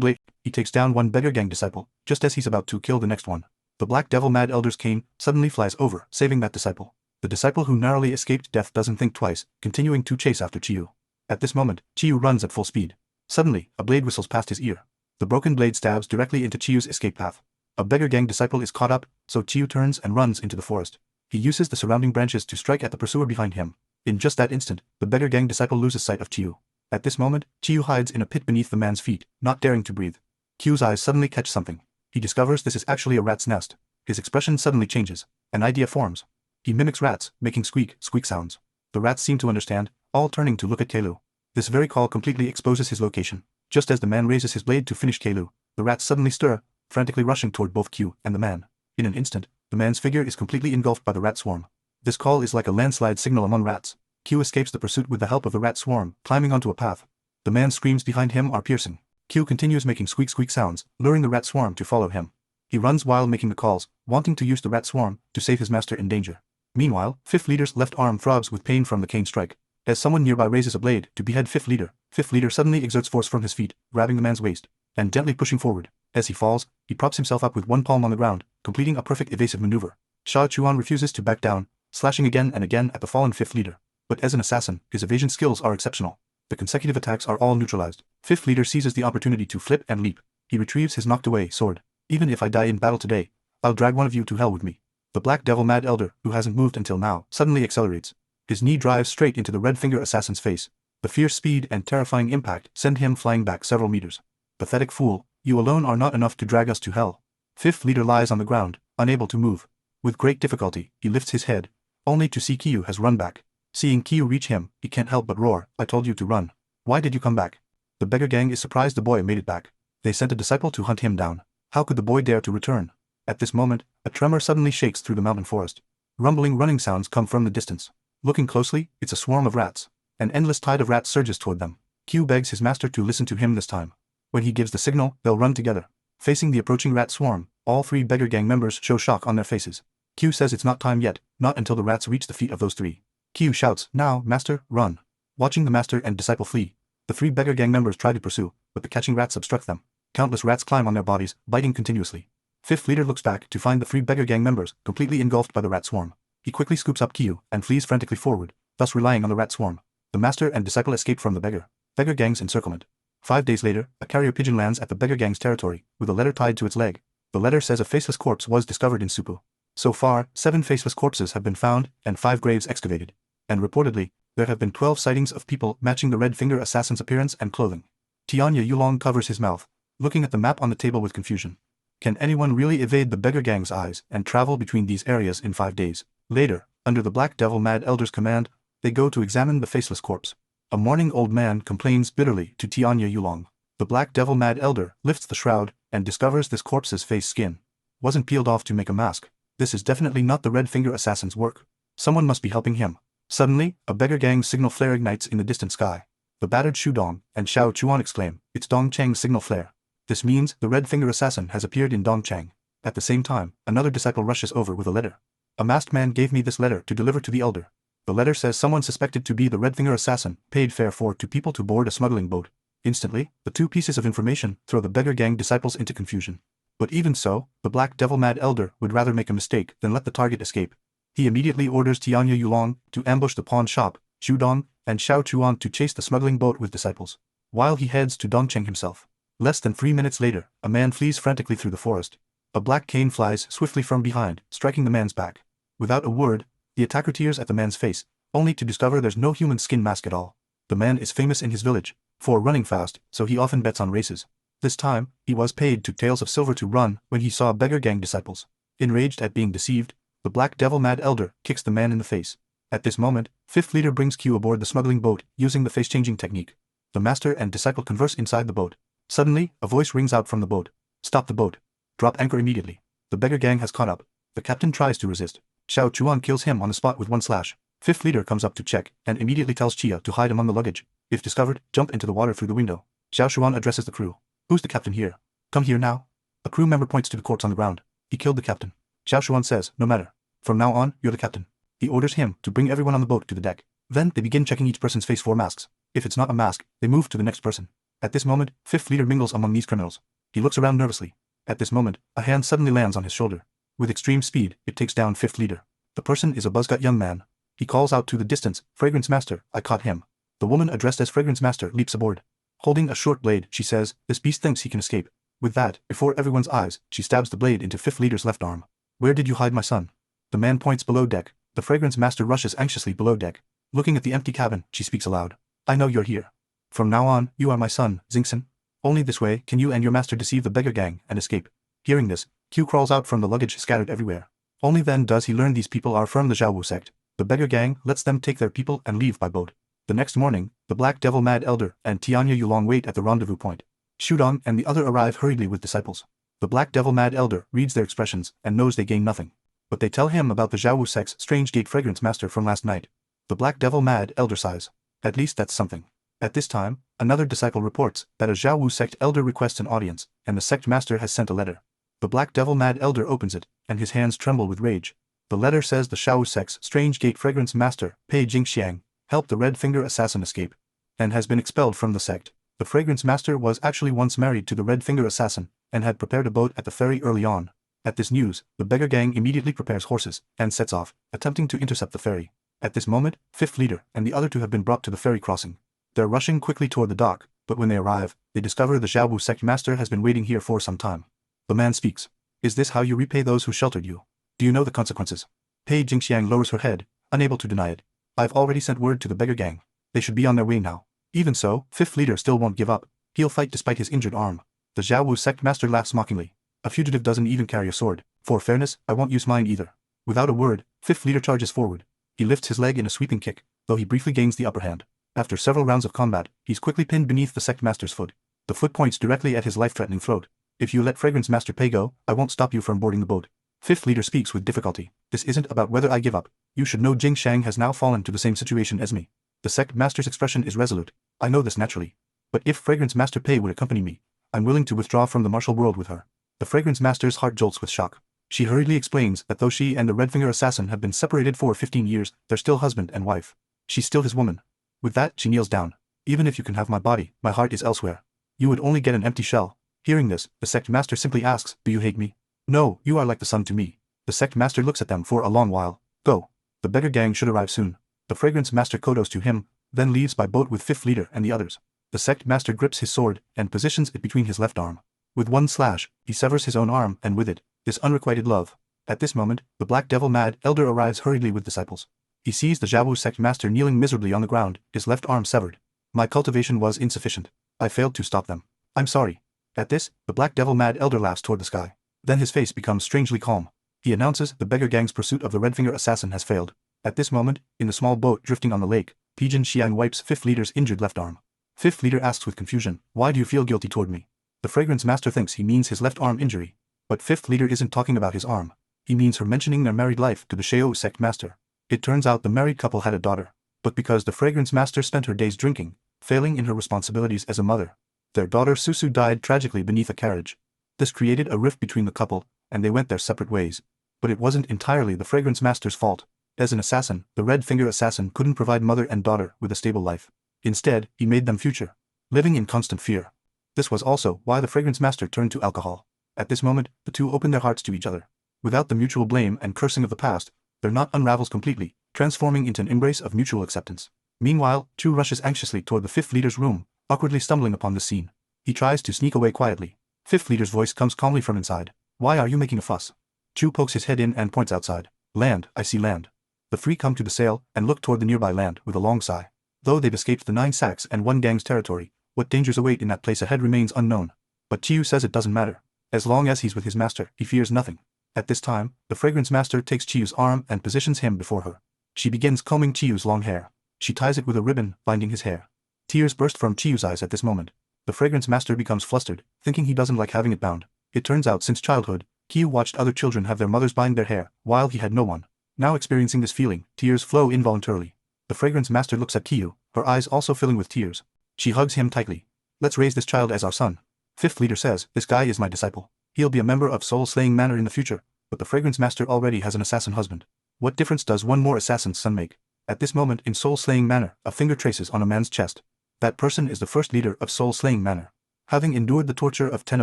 blade, he takes down one beggar gang disciple, just as he's about to kill the next one. The Black Devil Mad Elder's cane suddenly flies over, saving that disciple. The disciple who narrowly escaped death doesn't think twice, continuing to chase after Chiyu. At this moment, Chiyu runs at full speed. Suddenly, a blade whistles past his ear. The broken blade stabs directly into Chiyu's escape path. A beggar gang disciple is caught up, so Chiyu turns and runs into the forest. He uses the surrounding branches to strike at the pursuer behind him. In just that instant, the beggar gang disciple loses sight of Chiyu. At this moment, Chiyu hides in a pit beneath the man's feet, not daring to breathe. Q's eyes suddenly catch something. He discovers this is actually a rat's nest. His expression suddenly changes. An idea forms. He mimics rats, making squeak sounds. The rats seem to understand, all turning to look at Keilu. This very call completely exposes his location. Just as the man raises his blade to finish Keilu, the rats suddenly stir, frantically rushing toward both Q and the man. In an instant, the man's figure is completely engulfed by the rat swarm. This call is like a landslide signal among rats. Q escapes the pursuit with the help of the rat swarm, climbing onto a path. The man's screams behind him are piercing. Q continues making squeak sounds, luring the rat swarm to follow him. He runs while making the calls, wanting to use the rat swarm to save his master in danger. Meanwhile, Fifth Leader's left arm throbs with pain from the cane strike. As someone nearby raises a blade to behead Fifth Leader suddenly exerts force from his feet, grabbing the man's waist, and gently pushing forward. As he falls, he props himself up with one palm on the ground, completing a perfect evasive maneuver. Xiao Chuan refuses to back down, slashing again and again at the fallen Fifth Leader. But as an assassin, his evasion skills are exceptional. The consecutive attacks are all neutralized. Fifth Leader seizes the opportunity to flip and leap. He retrieves his knocked-away sword. Even if I die in battle today, I'll drag one of you to hell with me. The Black Devil Mad Elder, who hasn't moved until now, suddenly accelerates. His knee drives straight into the Red Finger assassin's face. The fierce speed and terrifying impact send him flying back several meters. Pathetic fool, you alone are not enough to drag us to hell. Fifth Leader lies on the ground, unable to move. With great difficulty, he lifts his head, only to see Kiyu has run back. Seeing Kiyu reach him, he can't help but roar, I told you to run. Why did you come back? The beggar gang is surprised the boy made it back. They sent a disciple to hunt him down. How could the boy dare to return? At this moment, a tremor suddenly shakes through the mountain forest. Rumbling running sounds come from the distance. Looking closely, it's a swarm of rats. An endless tide of rats surges toward them. Q begs his master to listen to him this time. When he gives the signal, they'll run together. Facing the approaching rat swarm, all three beggar gang members show shock on their faces. Q says it's not time yet, not until the rats reach the feet of those three. Q shouts, now, master, run. Watching the master and disciple flee, the three beggar gang members try to pursue, but the catching rats obstruct them. Countless rats climb on their bodies, biting continuously. Fifth Leader looks back to find the three beggar gang members completely engulfed by the rat swarm. He quickly scoops up Q and flees frantically forward, thus relying on the rat swarm. The master and disciple escape from the beggar gang's encirclement. 5 days later, a carrier pigeon lands at the beggar gang's territory, with a letter tied to its leg. The letter says a faceless corpse was discovered in Supu. So far, 7 faceless corpses have been found and 5 graves excavated. And reportedly, there have been 12 sightings of people matching the Red Finger assassin's appearance and clothing. Tianya Yulong covers his mouth, looking at the map on the table with confusion. Can anyone really evade the beggar gang's eyes and travel between these areas in 5 days? Later, under the Black Devil Mad Elder's command, they go to examine the faceless corpse. A mourning old man complains bitterly to Tianya Yulong. The Black Devil Mad Elder lifts the shroud and discovers this corpse's face skin wasn't peeled off to make a mask. This is definitely not the Red Finger assassin's work. Someone must be helping him. Suddenly, a beggar gang signal flare ignites in the distant sky. The battered Shu Dong and Xiao Chuan exclaim, it's Dong Chang's signal flare. This means the Red Finger assassin has appeared in Dong Chang. At the same time, another disciple rushes over with a letter. A masked man gave me this letter to deliver to the elder. The letter says someone suspected to be the Red Finger assassin paid fare for 2 people to board a smuggling boat. Instantly, the 2 pieces of information throw the beggar gang disciples into confusion. But even so, the Black Devil Mad Elder would rather make a mistake than let the target escape. He immediately orders Tianya Yulong to ambush the pawn shop, Shu Dong, and Xiao Chuan to chase the smuggling boat with disciples, while he heads to Dongcheng himself. Less than 3 minutes later, a man flees frantically through the forest. A black cane flies swiftly from behind, striking the man's back. Without a word, the attacker tears at the man's face, only to discover there's no human skin mask at all. The man is famous in his village for running fast, so he often bets on races. This time, he was paid 2 taels of silver to run when he saw beggar gang disciples. Enraged at being deceived, the Black Devil Mad Elder kicks the man in the face. At this moment, Fifth Leader brings Q aboard the smuggling boat using the face-changing technique. The master and disciple converse inside the boat. Suddenly, a voice rings out from the boat. Stop the boat. Drop anchor immediately. The beggar gang has caught up. The captain tries to resist. Xiao Chuan kills him on the spot with 1 slash. Fifth Leader comes up to check and immediately tells Chia to hide among the luggage. If discovered, jump into the water through the window. Xiao Chuan addresses the crew. Who's the captain here? Come here now. A crew member points to the corpse on the ground. He killed the captain. Xiao Chuan says, no matter. From now on, you're the captain. He orders him to bring everyone on the boat to the deck. Then they begin checking each person's face for masks. If it's not a mask, they move to the next person. At this moment, fifth leader mingles among these criminals. He looks around nervously. At this moment, a hand suddenly lands on his shoulder. With extreme speed, it takes down fifth leader. The person is a buzzcut young man. He calls out to the distance, "Fragrance Master, I caught him." The woman addressed as Fragrance Master leaps aboard. Holding a short blade, she says, "This beast thinks he can escape." With that, before everyone's eyes, she stabs the blade into fifth leader's left arm. "Where did you hide my son?" The man points below deck. The Fragrance Master rushes anxiously below deck. Looking at the empty cabin, she speaks aloud. "I know you're here. From now on, you are my son, Xingxin. Only this way can you and your master deceive the beggar gang and escape." Hearing this, Q crawls out from the luggage scattered everywhere. Only then does he learn these people are from the Zhaowu sect. The beggar gang lets them take their people and leave by boat. The next morning, the Black Devil Mad Elder and Tianya Yulong wait at the rendezvous point. Shudong and the other arrive hurriedly with disciples. The Black Devil Mad Elder reads their expressions and knows they gain nothing. But they tell him about the Zhaowu sect's strange gate fragrance master from last night. The Black Devil Mad Elder sighs. At least that's something. At this time, another disciple reports that a Zhaowu sect elder requests an audience, and the sect master has sent a letter. The Black Devil Mad Elder opens it, and his hands tremble with rage. The letter says the Zhaowu sect's strange gate fragrance master, Pei Jingxiang, helped the Red Finger assassin escape, and has been expelled from the sect. The fragrance master was actually once married to the Red Finger assassin, and had prepared a boat at the ferry early on. At this news, the beggar gang immediately prepares horses, and sets off, attempting to intercept the ferry. At this moment, fifth leader and the other two have been brought to the ferry crossing. They're rushing quickly toward the dock, but when they arrive, they discover the Zhaowu sect master has been waiting here for some time. The man speaks. "Is this how you repay those who sheltered you? Do you know the consequences?" Pei Jingxiang lowers her head, unable to deny it. "I've already sent word to the beggar gang. They should be on their way now." Even so, fifth leader still won't give up. He'll fight despite his injured arm. The Zhaowu sect master laughs mockingly. "A fugitive doesn't even carry a sword. For fairness, I won't use mine either." Without a word, fifth leader charges forward. He lifts his leg in a sweeping kick, though he briefly gains the upper hand. After several rounds of combat, he's quickly pinned beneath the sect master's foot. The foot points directly at his life-threatening throat. "If you let Fragrance Master Pei go, I won't stop you from boarding the boat." Fifth leader speaks with difficulty. "This isn't about whether I give up. You should know Jing Shang has now fallen to the same situation as me." The sect master's expression is resolute. "I know this naturally. But if Fragrance Master Pei would accompany me, I'm willing to withdraw from the martial world with her." The Fragrance Master's heart jolts with shock. She hurriedly explains that though she and the Red Finger assassin have been separated for 15 years, they're still husband and wife. She's still his woman. With that, she kneels down. "Even if you can have my body, my heart is elsewhere. You would only get an empty shell." Hearing this, the sect master simply asks, "Do you hate me?" "No, you are like the sun to me." The sect master looks at them for a long while. "Go. The beggar gang should arrive soon." The fragrance master kodos to him, then leaves by boat with fifth leader and the others. The sect master grips his sword and positions it between his left arm. With one slash, he severs his own arm and with it, this unrequited love. At this moment, the Black Devil Mad Elder arrives hurriedly with disciples. He sees the Zhaowu sect master kneeling miserably on the ground, his left arm severed. "My cultivation was insufficient. I failed to stop them. I'm sorry." At this, the Black Devil Mad Elder laughs toward the sky. Then his face becomes strangely calm. He announces the beggar gang's pursuit of the Red Finger assassin has failed. At this moment, in the small boat drifting on the lake, Pigeon Xiang wipes fifth leader's injured left arm. Fifth leader asks with confusion, "Why do you feel guilty toward me?" The fragrance master thinks he means his left arm injury. But fifth leader isn't talking about his arm. He means her mentioning their married life to the Zhaowu sect master. It turns out the married couple had a daughter. But because the fragrance master spent her days drinking, failing in her responsibilities as a mother, their daughter Susu died tragically beneath a carriage. This created a rift between the couple, and they went their separate ways. But it wasn't entirely the fragrance master's fault. As an assassin, the Red Finger assassin couldn't provide mother and daughter with a stable life. Instead, he made them future, living in constant fear. This was also why the fragrance master turned to alcohol. At this moment, the two opened their hearts to each other. Without the mutual blame and cursing of the past, their knot unravels completely, transforming into an embrace of mutual acceptance. Meanwhile, Chu rushes anxiously toward the fifth leader's room, awkwardly stumbling upon the scene. He tries to sneak away quietly. Fifth leader's voice comes calmly from inside. "Why are you making a fuss?" Chu pokes his head in and points outside. "Land, I see land." The three come to the sail and look toward the nearby land with a long sigh. Though they've escaped the 9 sacks and 1 gang's territory, what dangers await in that place ahead remains unknown. But Chiyu says it doesn't matter. As long as he's with his master, he fears nothing. At this time, the fragrance master takes Chiyu's arm and positions him before her. She begins combing Chiyu's long hair. She ties it with a ribbon, binding his hair. Tears burst from Chiyu's eyes at this moment. The fragrance master becomes flustered, thinking he doesn't like having it bound. It turns out since childhood, Chiyu watched other children have their mothers bind their hair, while he had no one. Now experiencing this feeling, tears flow involuntarily. The fragrance master looks at Chiyu, her eyes also filling with tears. She hugs him tightly. "Let's raise this child as our son." Fifth leader says, "This guy is my disciple. He'll be a member of Soul Slaying Manor in the future," but the fragrance master already has an assassin husband. What difference does one more assassin's son make? At this moment in soul-slaying manner, a finger traces on a man's chest. That person is the first leader of soul-slaying manner. Having endured the torture of 10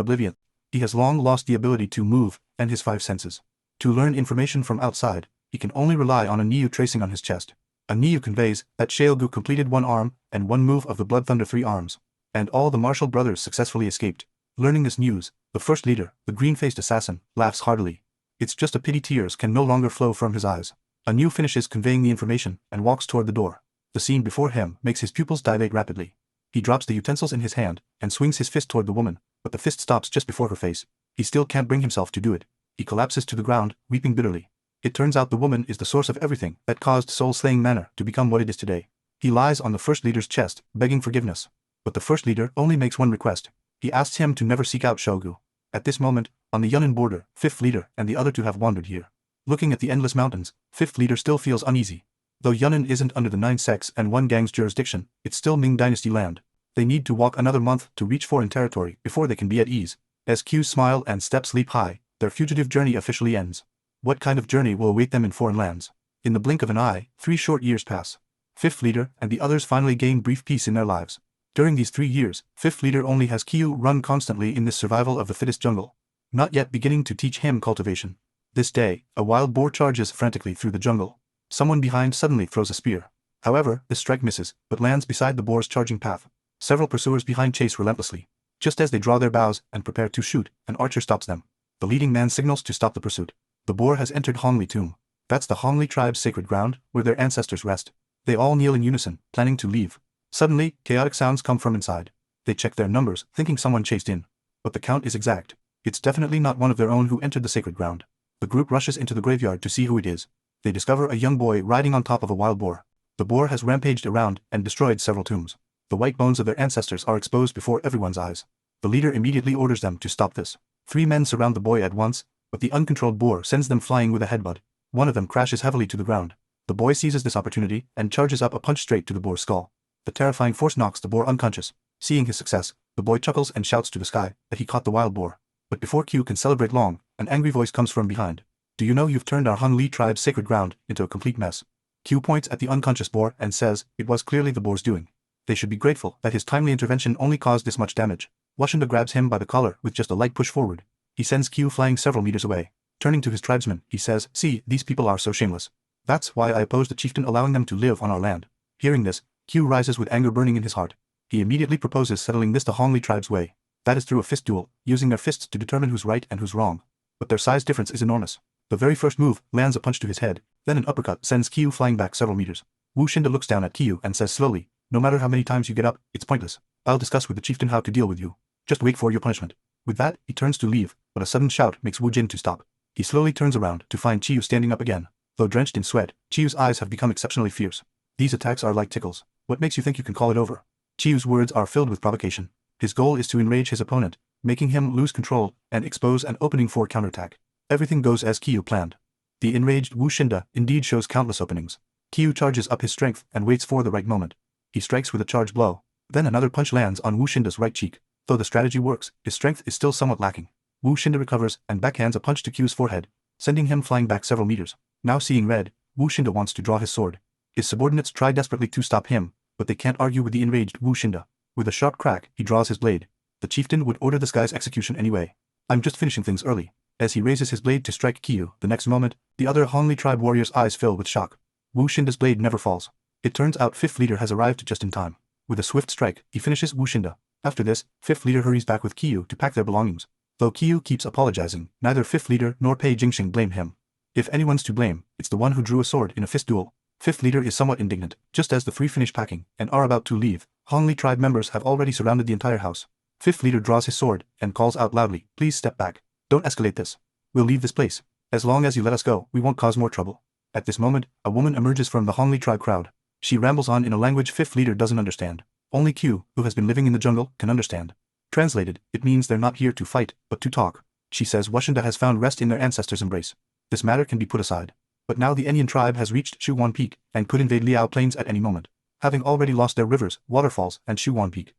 oblivion, he has long lost the ability to move and his 5 senses. To learn information from outside, he can only rely on a Niu tracing on his chest. A Niu conveys that Sheolgu completed 1 arm and 1 move of the Blood Thunder 3 arms, and all the martial brothers successfully escaped. Learning this news, the first leader, the green-faced assassin, laughs heartily. It's just a pity tears can no longer flow from his eyes. A Niu finishes conveying the information and walks toward the door. The scene before him makes his pupils dilate rapidly. He drops the utensils in his hand and swings his fist toward the woman, but the fist stops just before her face. He still can't bring himself to do it. He collapses to the ground, weeping bitterly. It turns out the woman is the source of everything that caused soul-slaying manner to become what it is today. He lies on the first leader's chest, begging forgiveness. But the first leader only makes one request. He asks him to never seek out Shogu. At this moment, on the Yunnan border, 5th leader and the other 2 have wandered here. Looking at the endless mountains, 5th leader still feels uneasy. Though Yunnan isn't under the 9 sects and 1 gang's jurisdiction, it's still Ming Dynasty land. They need to walk another month to reach foreign territory before they can be at ease. As Q's smile and steps leap high, their fugitive journey officially ends. What kind of journey will await them in foreign lands? In the blink of an eye, 3 short years pass. 5th leader and the others finally gain brief peace in their lives. During these 3 years, 5th leader only has Q run constantly in this survival of the fittest jungle, not yet beginning to teach him cultivation. This day, a wild boar charges frantically through the jungle. Someone behind suddenly throws a spear. However, the strike misses, but lands beside the boar's charging path. Several pursuers behind chase relentlessly. Just as they draw their bows and prepare to shoot, an archer stops them. The leading man signals to stop the pursuit. The boar has entered Hongli tomb. That's the Hongli tribe's sacred ground, where their ancestors rest. They all kneel in unison, planning to leave. Suddenly, chaotic sounds come from inside. They check their numbers, thinking someone chased in. But the count is exact. It's definitely not one of their own who entered the sacred ground. The group rushes into the graveyard to see who it is. They discover a young boy riding on top of a wild boar. The boar has rampaged around and destroyed several tombs. The white bones of their ancestors are exposed before everyone's eyes. The leader immediately orders them to stop this. 3 men surround the boy at once, but the uncontrolled boar sends them flying with a headbutt. One of them crashes heavily to the ground. The boy seizes this opportunity and charges up a punch straight to the boar's skull. The terrifying force knocks the boar unconscious. Seeing his success, the boy chuckles and shouts to the sky that he caught the wild boar. But before Q can celebrate long, an angry voice comes from behind. Do you know you've turned our Hongli tribe's sacred ground into a complete mess? Q points at the unconscious boar and says it was clearly the boar's doing. They should be grateful that his timely intervention only caused this much damage. Washinda grabs him by the collar with just a light push forward. He sends Q flying several meters away. Turning to his tribesmen, he says, "See, these people are so shameless. That's why I oppose the chieftain allowing them to live on our land." Hearing this, Q rises with anger burning in his heart. He immediately proposes settling this the Hongli tribe's way. That is through a fist duel, using their fists to determine who's right and who's wrong. But their size difference is enormous. The very first move lands a punch to his head, then an uppercut sends Kyu flying back several meters. Wu Shinda looks down at Kyu and says slowly, "No matter how many times you get up, it's pointless. I'll discuss with the chieftain how to deal with you. Just wait for your punishment." With that, he turns to leave, but a sudden shout makes Wu Jin to stop. He slowly turns around to find Chiyu standing up again. Though drenched in sweat, Chiyu's eyes have become exceptionally fierce. These attacks are like tickles. What makes you think you can call it over? Chiyu's words are filled with provocation. His goal is to enrage his opponent, making him lose control and expose an opening for counterattack. Everything goes as Kiyu planned. The enraged Wu Shinda indeed shows countless openings. Kiyu charges up his strength and waits for the right moment. He strikes with a charge blow. Then another punch lands on Wu Shinda's right cheek. Though the strategy works, his strength is still somewhat lacking. Wu Shinda recovers and backhands a punch to Q's forehead, sending him flying back several meters. Now seeing red, Wu Shinda wants to draw his sword. His subordinates try desperately to stop him, but they can't argue with the enraged Wu Shinda. With a sharp crack, he draws his blade. The chieftain would order this guy's execution anyway. "I'm just finishing things early." As he raises his blade to strike Kiyu, the next moment, the other Hongli tribe warrior's eyes fill with shock. Wu Shinda's blade never falls. It turns out 5th leader has arrived just in time. With a swift strike, he finishes Wu Shinda. After this, 5th leader hurries back with Kiyu to pack their belongings. Though Kiyu keeps apologizing, neither 5th leader nor Pei Jingxing blame him. If anyone's to blame, it's the one who drew a sword in a fist duel. 5th leader is somewhat indignant. Just as the three finish packing and are about to leave, Hongli tribe members have already surrounded the entire house. 5th leader draws his sword and calls out loudly, "Please step back. Don't escalate this. We'll leave this place. As long as you let us go, we won't cause more trouble." At this moment, a woman emerges from the Hongli tribe crowd. She rambles on in a language 5th leader doesn't understand. Only Q, who has been living in the jungle, can understand. Translated, it means they're not here to fight, but to talk. She says Washinda has found rest in their ancestors' embrace. This matter can be put aside. But now the Enyan tribe has reached Shuwan Peak and could invade Liao Plains at any moment, having already lost their rivers, waterfalls, and Shuwan Peak.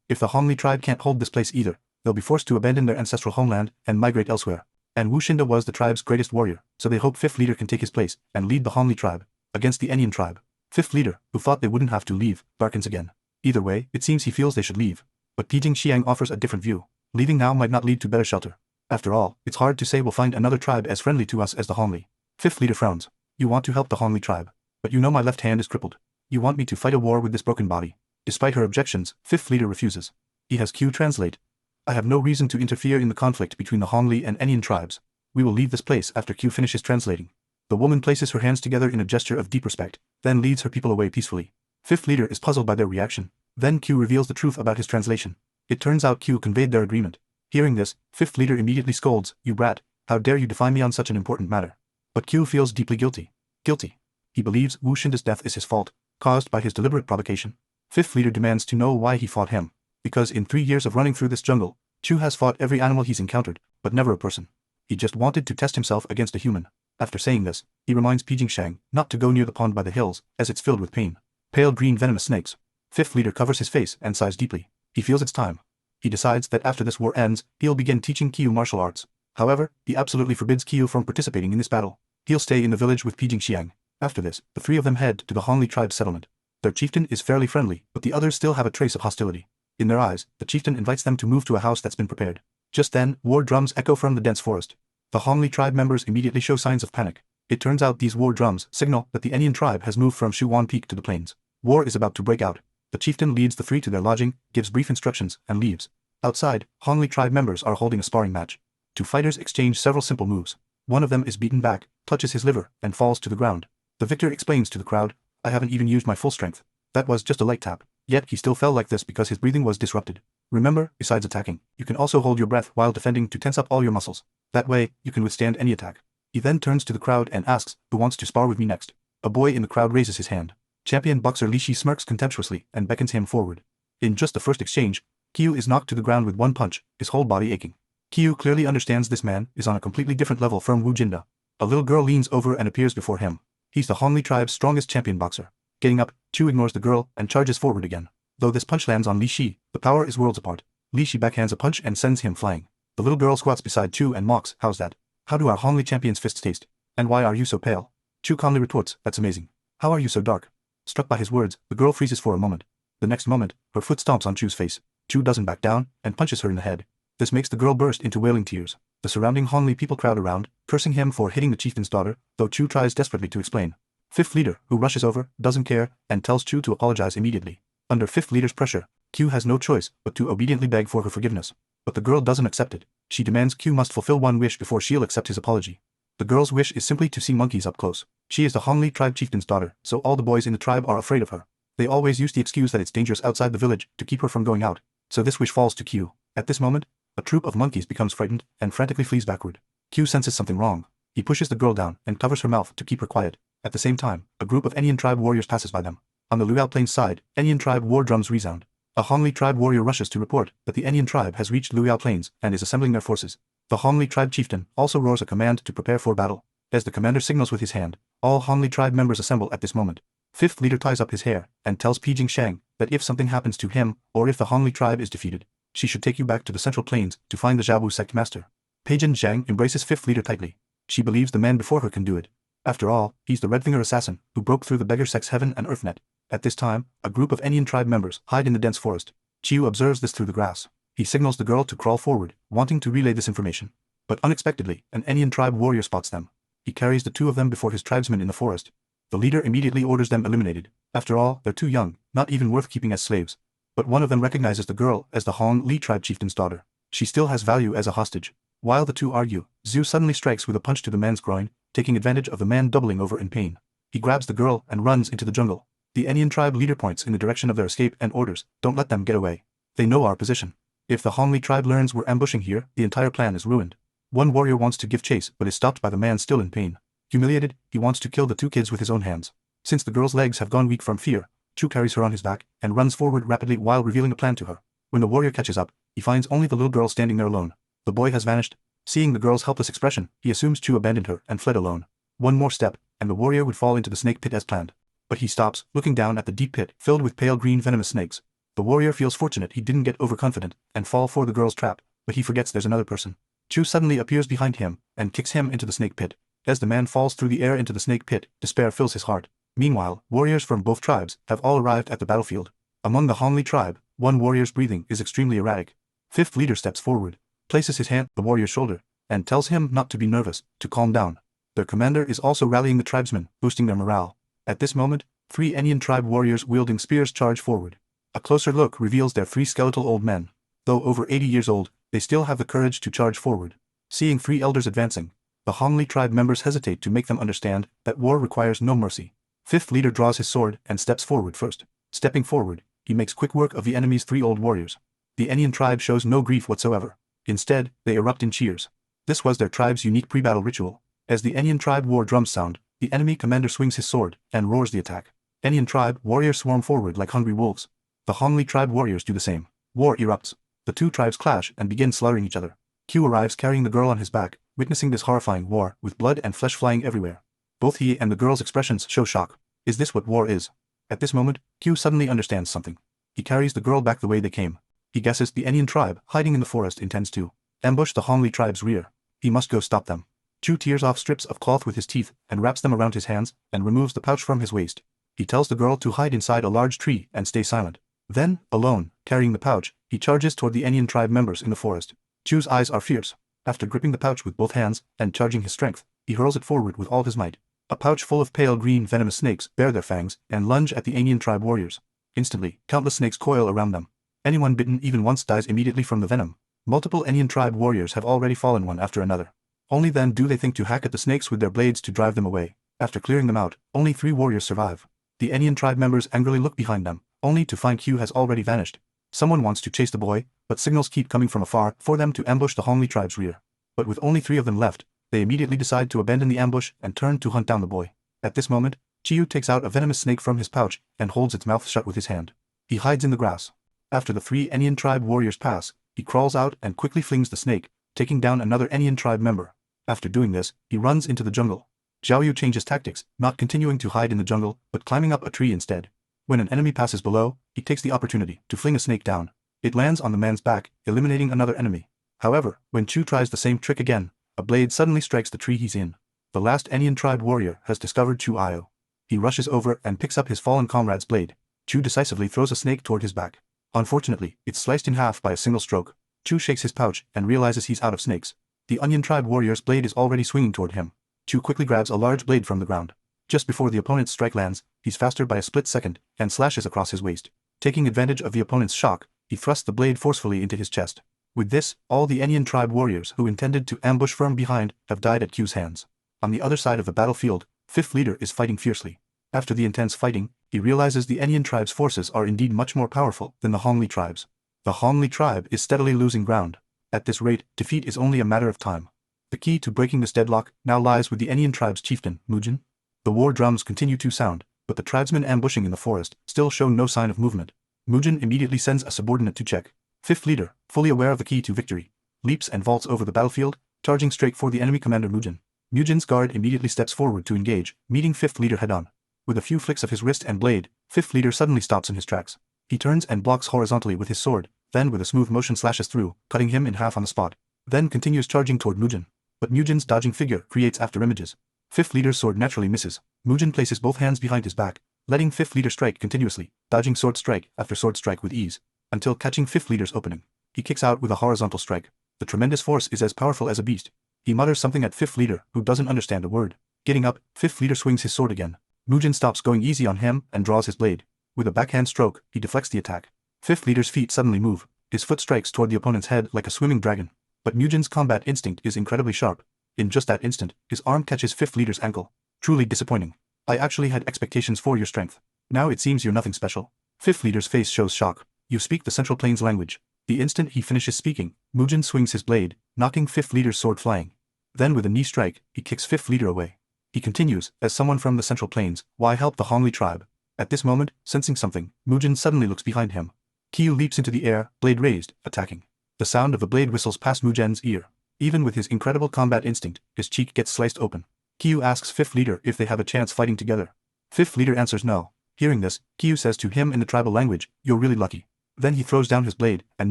If the Hongli tribe can't hold this place either, they'll be forced to abandon their ancestral homeland and migrate elsewhere. And Wu Xinda was the tribe's greatest warrior, so they hope 5th leader can take his place and lead the Hongli tribe against the Enian tribe. 5th leader, who thought they wouldn't have to leave, darkens again. Either way, it seems he feels they should leave. But Pijing Xiang offers a different view. Leaving now might not lead to better shelter. After all, it's hard to say we'll find another tribe as friendly to us as the Hongli. 5th leader frowns. You want to help the Hongli tribe. But you know my left hand is crippled. You want me to fight a war with this broken body. Despite her objections, 5th leader refuses. He has Q translate. I have no reason to interfere in the conflict between the Hongli and Enian tribes. We will leave this place after Q finishes translating. The woman places her hands together in a gesture of deep respect, then leads her people away peacefully. 5th leader is puzzled by their reaction. Then Q reveals the truth about his translation. It turns out Q conveyed their agreement. Hearing this, 5th leader immediately scolds, You brat, how dare you defy me on such an important matter. But Q feels deeply guilty. Guilty. He believes Wu Xinda's death is his fault, caused by his deliberate provocation. 5th leader demands to know why he fought him. Because in 3 years of running through this jungle, Chu has fought every animal he's encountered, but never a person. He just wanted to test himself against a human. After saying this, he reminds Pijing Shang not to go near the pond by the hills, as it's filled with pain. Pale green venomous snakes. 5th leader covers his face and sighs deeply. He feels it's time. He decides that after this war ends, he'll begin teaching Qiu martial arts. However, he absolutely forbids Qiu from participating in this battle. He'll stay in the village with Pijing Xiang. After this, the 3 of them head to the Hongli tribe settlement. Their chieftain is fairly friendly, but the others still have a trace of hostility. In their eyes, the chieftain invites them to move to a house that's been prepared. Just then, war drums echo from the dense forest. The Hongli tribe members immediately show signs of panic. It turns out these war drums signal that the Enian tribe has moved from Shuwan Peak to the plains. War is about to break out. The chieftain leads the 3 to their lodging, gives brief instructions, and leaves. Outside, Hongli tribe members are holding a sparring match. 2 fighters exchange several simple moves. One of them is beaten back, touches his liver, and falls to the ground. The victor explains to the crowd, I haven't even used my full strength. That was just a light tap. Yet he still fell like this because his breathing was disrupted. Remember, besides attacking, you can also hold your breath while defending to tense up all your muscles. That way, you can withstand any attack. He then turns to the crowd and asks, who wants to spar with me next? A boy in the crowd raises his hand. Champion boxer Li Shi smirks contemptuously and beckons him forward. In just the first exchange, Qiu is knocked to the ground with one punch, his whole body aching. Qiu clearly understands this man is on a completely different level from Wu Jinda. A little girl leans over and appears before him. He's the Hongli tribe's strongest champion boxer. Getting up, Qiu ignores the girl and charges forward again. Though this punch lands on Li Shi, the power is worlds apart. Li Shi backhands a punch and sends him flying. The little girl squats beside Qiu and mocks, how's that? How do our Hongli champion's fists taste? And why are you so pale? Qiu calmly retorts, that's amazing. How are you so dark? Struck by his words, the girl freezes for a moment. The next moment, her foot stomps on Qiu's face. Qiu doesn't back down and punches her in the head. This makes the girl burst into wailing tears. The surrounding Hongli people crowd around, cursing him for hitting the chieftain's daughter, though Qiu tries desperately to explain. 5th leader, who rushes over, doesn't care, and tells Qiu to apologize immediately. Under 5th leader's pressure, Qiu has no choice but to obediently beg for her forgiveness. But the girl doesn't accept it. She demands Qiu must fulfill one wish before she'll accept his apology. The girl's wish is simply to see monkeys up close. She is the Hongli tribe chieftain's daughter, so all the boys in the tribe are afraid of her. They always use the excuse that it's dangerous outside the village to keep her from going out. So this wish falls to Qiu. At this moment, a troop of monkeys becomes frightened and frantically flees backward. Qiu senses something wrong. He pushes the girl down and covers her mouth to keep her quiet. At the same time, a group of Enian tribe warriors passes by them. On the Luao Plains side, Enian tribe war drums resound. A Hongli tribe warrior rushes to report that the Enian tribe has reached Luao Plains and is assembling their forces. The Hongli tribe chieftain also roars a command to prepare for battle. As the commander signals with his hand, all Hongli tribe members assemble at this moment. 5th leader ties up his hair and tells Pijing Shang that if something happens to him or if the Hongli tribe is defeated, she should take you back to the Central Plains to find the Jiawu sect master. Pijing Zhang embraces 5th leader tightly. She believes the man before her can do it. After all, he's the red-finger assassin who broke through the beggar sect's heaven and earth net. At this time, a group of Enian tribe members hide in the dense forest. Qiu observes this through the grass. He signals the girl to crawl forward, wanting to relay this information. But unexpectedly, an Enian tribe warrior spots them. He carries the 2 of them before his tribesmen in the forest. The leader immediately orders them eliminated. After all, they're too young, not even worth keeping as slaves. But one of them recognizes the girl as the Hongli tribe chieftain's daughter. She still has value as a hostage. While the 2 argue, Zhu suddenly strikes with a punch to the man's groin, taking advantage of the man doubling over in pain. He grabs the girl and runs into the jungle. The Enian tribe leader points in the direction of their escape and orders, don't let them get away. They know our position. If the Hongli tribe learns we're ambushing here, the entire plan is ruined. One warrior wants to give chase but is stopped by the man still in pain. Humiliated, he wants to kill the 2 kids with his own hands. Since the girl's legs have gone weak from fear, Chu carries her on his back and runs forward rapidly while revealing a plan to her. When the warrior catches up, he finds only the little girl standing there alone. The boy has vanished. Seeing the girl's helpless expression, he assumes Chu abandoned her and fled alone. One more step, and the warrior would fall into the snake pit as planned. But he stops, looking down at the deep pit filled with pale green venomous snakes. The warrior feels fortunate he didn't get overconfident and fall for the girl's trap, but he forgets there's another person. Chu suddenly appears behind him and kicks him into the snake pit. As the man falls through the air into the snake pit, despair fills his heart. Meanwhile, warriors from both tribes have all arrived at the battlefield. Among the Hongli tribe, one warrior's breathing is extremely erratic. Fifth leader steps forward, places his hand on the warrior's shoulder, and tells him not to be nervous, to calm down. Their commander is also rallying the tribesmen, boosting their morale. At this moment, 3 Enyan tribe warriors wielding spears charge forward. A closer look reveals their 3 skeletal old men. Though over 80 years old, they still have the courage to charge forward. Seeing 3 elders advancing, the Hongli tribe members hesitate to make them understand that war requires no mercy. Fifth leader draws his sword and steps forward first. Stepping forward, he makes quick work of the enemy's 3 old warriors. The Enyan tribe shows no grief whatsoever. Instead, they erupt in cheers. This was their tribe's unique pre-battle ritual. As the Enyan tribe war drums sound, the enemy commander swings his sword and roars the attack. Enyan tribe warriors swarm forward like hungry wolves. The Hongli tribe warriors do the same. War erupts. The 2 tribes clash and begin slaughtering each other. Q arrives carrying the girl on his back, witnessing this horrifying war with blood and flesh flying everywhere. Both he and the girl's expressions show shock. Is this what war is? At this moment, Q suddenly understands something. He carries the girl back the way they came. He guesses the Enyan tribe, hiding in the forest, intends to ambush the Hongli tribe's rear. He must go stop them. Chu tears off strips of cloth with his teeth and wraps them around his hands and removes the pouch from his waist. He tells the girl to hide inside a large tree and stay silent. Then, alone, carrying the pouch, he charges toward the Enyan tribe members in the forest. Chu's eyes are fierce. After gripping the pouch with both hands and charging his strength, he hurls it forward with all his might. A pouch full of pale green venomous snakes bare their fangs and lunge at the Enyan tribe warriors. Instantly, countless snakes coil around them. Anyone bitten even once dies immediately from the venom. Multiple Enyan tribe warriors have already fallen one after another. Only then do they think to hack at the snakes with their blades to drive them away. After clearing them out, only 3 warriors survive. The Enyan tribe members angrily look behind them, only to find Q has already vanished. Someone wants to chase the boy, but signals keep coming from afar for them to ambush the Hongli tribe's rear. But with only 3 of them left, they immediately decide to abandon the ambush and turn to hunt down the boy. At this moment, Chiyu takes out a venomous snake from his pouch and holds its mouth shut with his hand. He hides in the grass. After the 3 Enyan tribe warriors pass, he crawls out and quickly flings the snake, taking down another Enyan tribe member. After doing this, he runs into the jungle. Zhao Yu changes tactics, not continuing to hide in the jungle, but climbing up a tree instead. When an enemy passes below, he takes the opportunity to fling a snake down. It lands on the man's back, eliminating another enemy. However, when Chu tries the same trick again, a blade suddenly strikes the tree he's in. The last Enyan tribe warrior has discovered Chu Ayo. He rushes over and picks up his fallen comrade's blade. Chu decisively throws a snake toward his back. Unfortunately, it's sliced in half by a single stroke. Chu shakes his pouch and realizes he's out of snakes. The Onion tribe warrior's blade is already swinging toward him. Chu quickly grabs a large blade from the ground. Just before the opponent's strike lands, he's faster by a split second and slashes across his waist. Taking advantage of the opponent's shock, he thrusts the blade forcefully into his chest. With this, all the Enyan tribe warriors who intended to ambush from behind have died at Q's hands. On the other side of the battlefield, Fifth Leader is fighting fiercely. After the intense fighting, he realizes the Enyan tribe's forces are indeed much more powerful than the Hongli tribe's. The Hongli tribe is steadily losing ground. At this rate, defeat is only a matter of time. The key to breaking this deadlock now lies with the Enyan tribe's chieftain, Mujin. The war drums continue to sound, but the tribesmen ambushing in the forest still show no sign of movement. Mujin immediately sends a subordinate to check. Fifth Leader, fully aware of the key to victory, leaps and vaults over the battlefield, charging straight for the enemy commander Mujin. Mujin's guard immediately steps forward to engage, meeting Fifth Leader head-on. With a few flicks of his wrist and blade, Fifth Leader suddenly stops in his tracks. He turns and blocks horizontally with his sword, then with a smooth motion slashes through, cutting him in half on the spot. Then continues charging toward Mujin. But Mujin's dodging figure creates afterimages. Fifth Leader's sword naturally misses. Mujin places both hands behind his back, letting Fifth Leader strike continuously, dodging sword strike after sword strike with ease, until catching Fifth Leader's opening. He kicks out with a horizontal strike. The tremendous force is as powerful as a beast. He mutters something at Fifth Leader, who doesn't understand a word. Getting up, Fifth Leader swings his sword again. Mujin stops going easy on him and draws his blade. With a backhand stroke, he deflects the attack. Fifth Leader's feet suddenly move. His foot strikes toward the opponent's head like a swimming dragon. But Mujin's combat instinct is incredibly sharp. In just that instant, his arm catches Fifth Leader's ankle. Truly disappointing. I actually had expectations for your strength. Now it seems you're nothing special. Fifth Leader's face shows shock. You speak the Central Plains language. The instant he finishes speaking, Mujin swings his blade, knocking Fifth Leader's sword flying. Then with a knee strike, he kicks Fifth Leader away. He continues, as someone from the Central Plains, why help the Hongli tribe? At this moment, sensing something, Mujin suddenly looks behind him. Kyu leaps into the air, blade raised, attacking. The sound of the blade whistles past Mujin's ear. Even with his incredible combat instinct, his cheek gets sliced open. Kyu asks Fifth Leader if they have a chance fighting together. Fifth Leader answers no. Hearing this, Kyu says to him in the tribal language, you're really lucky. Then he throws down his blade and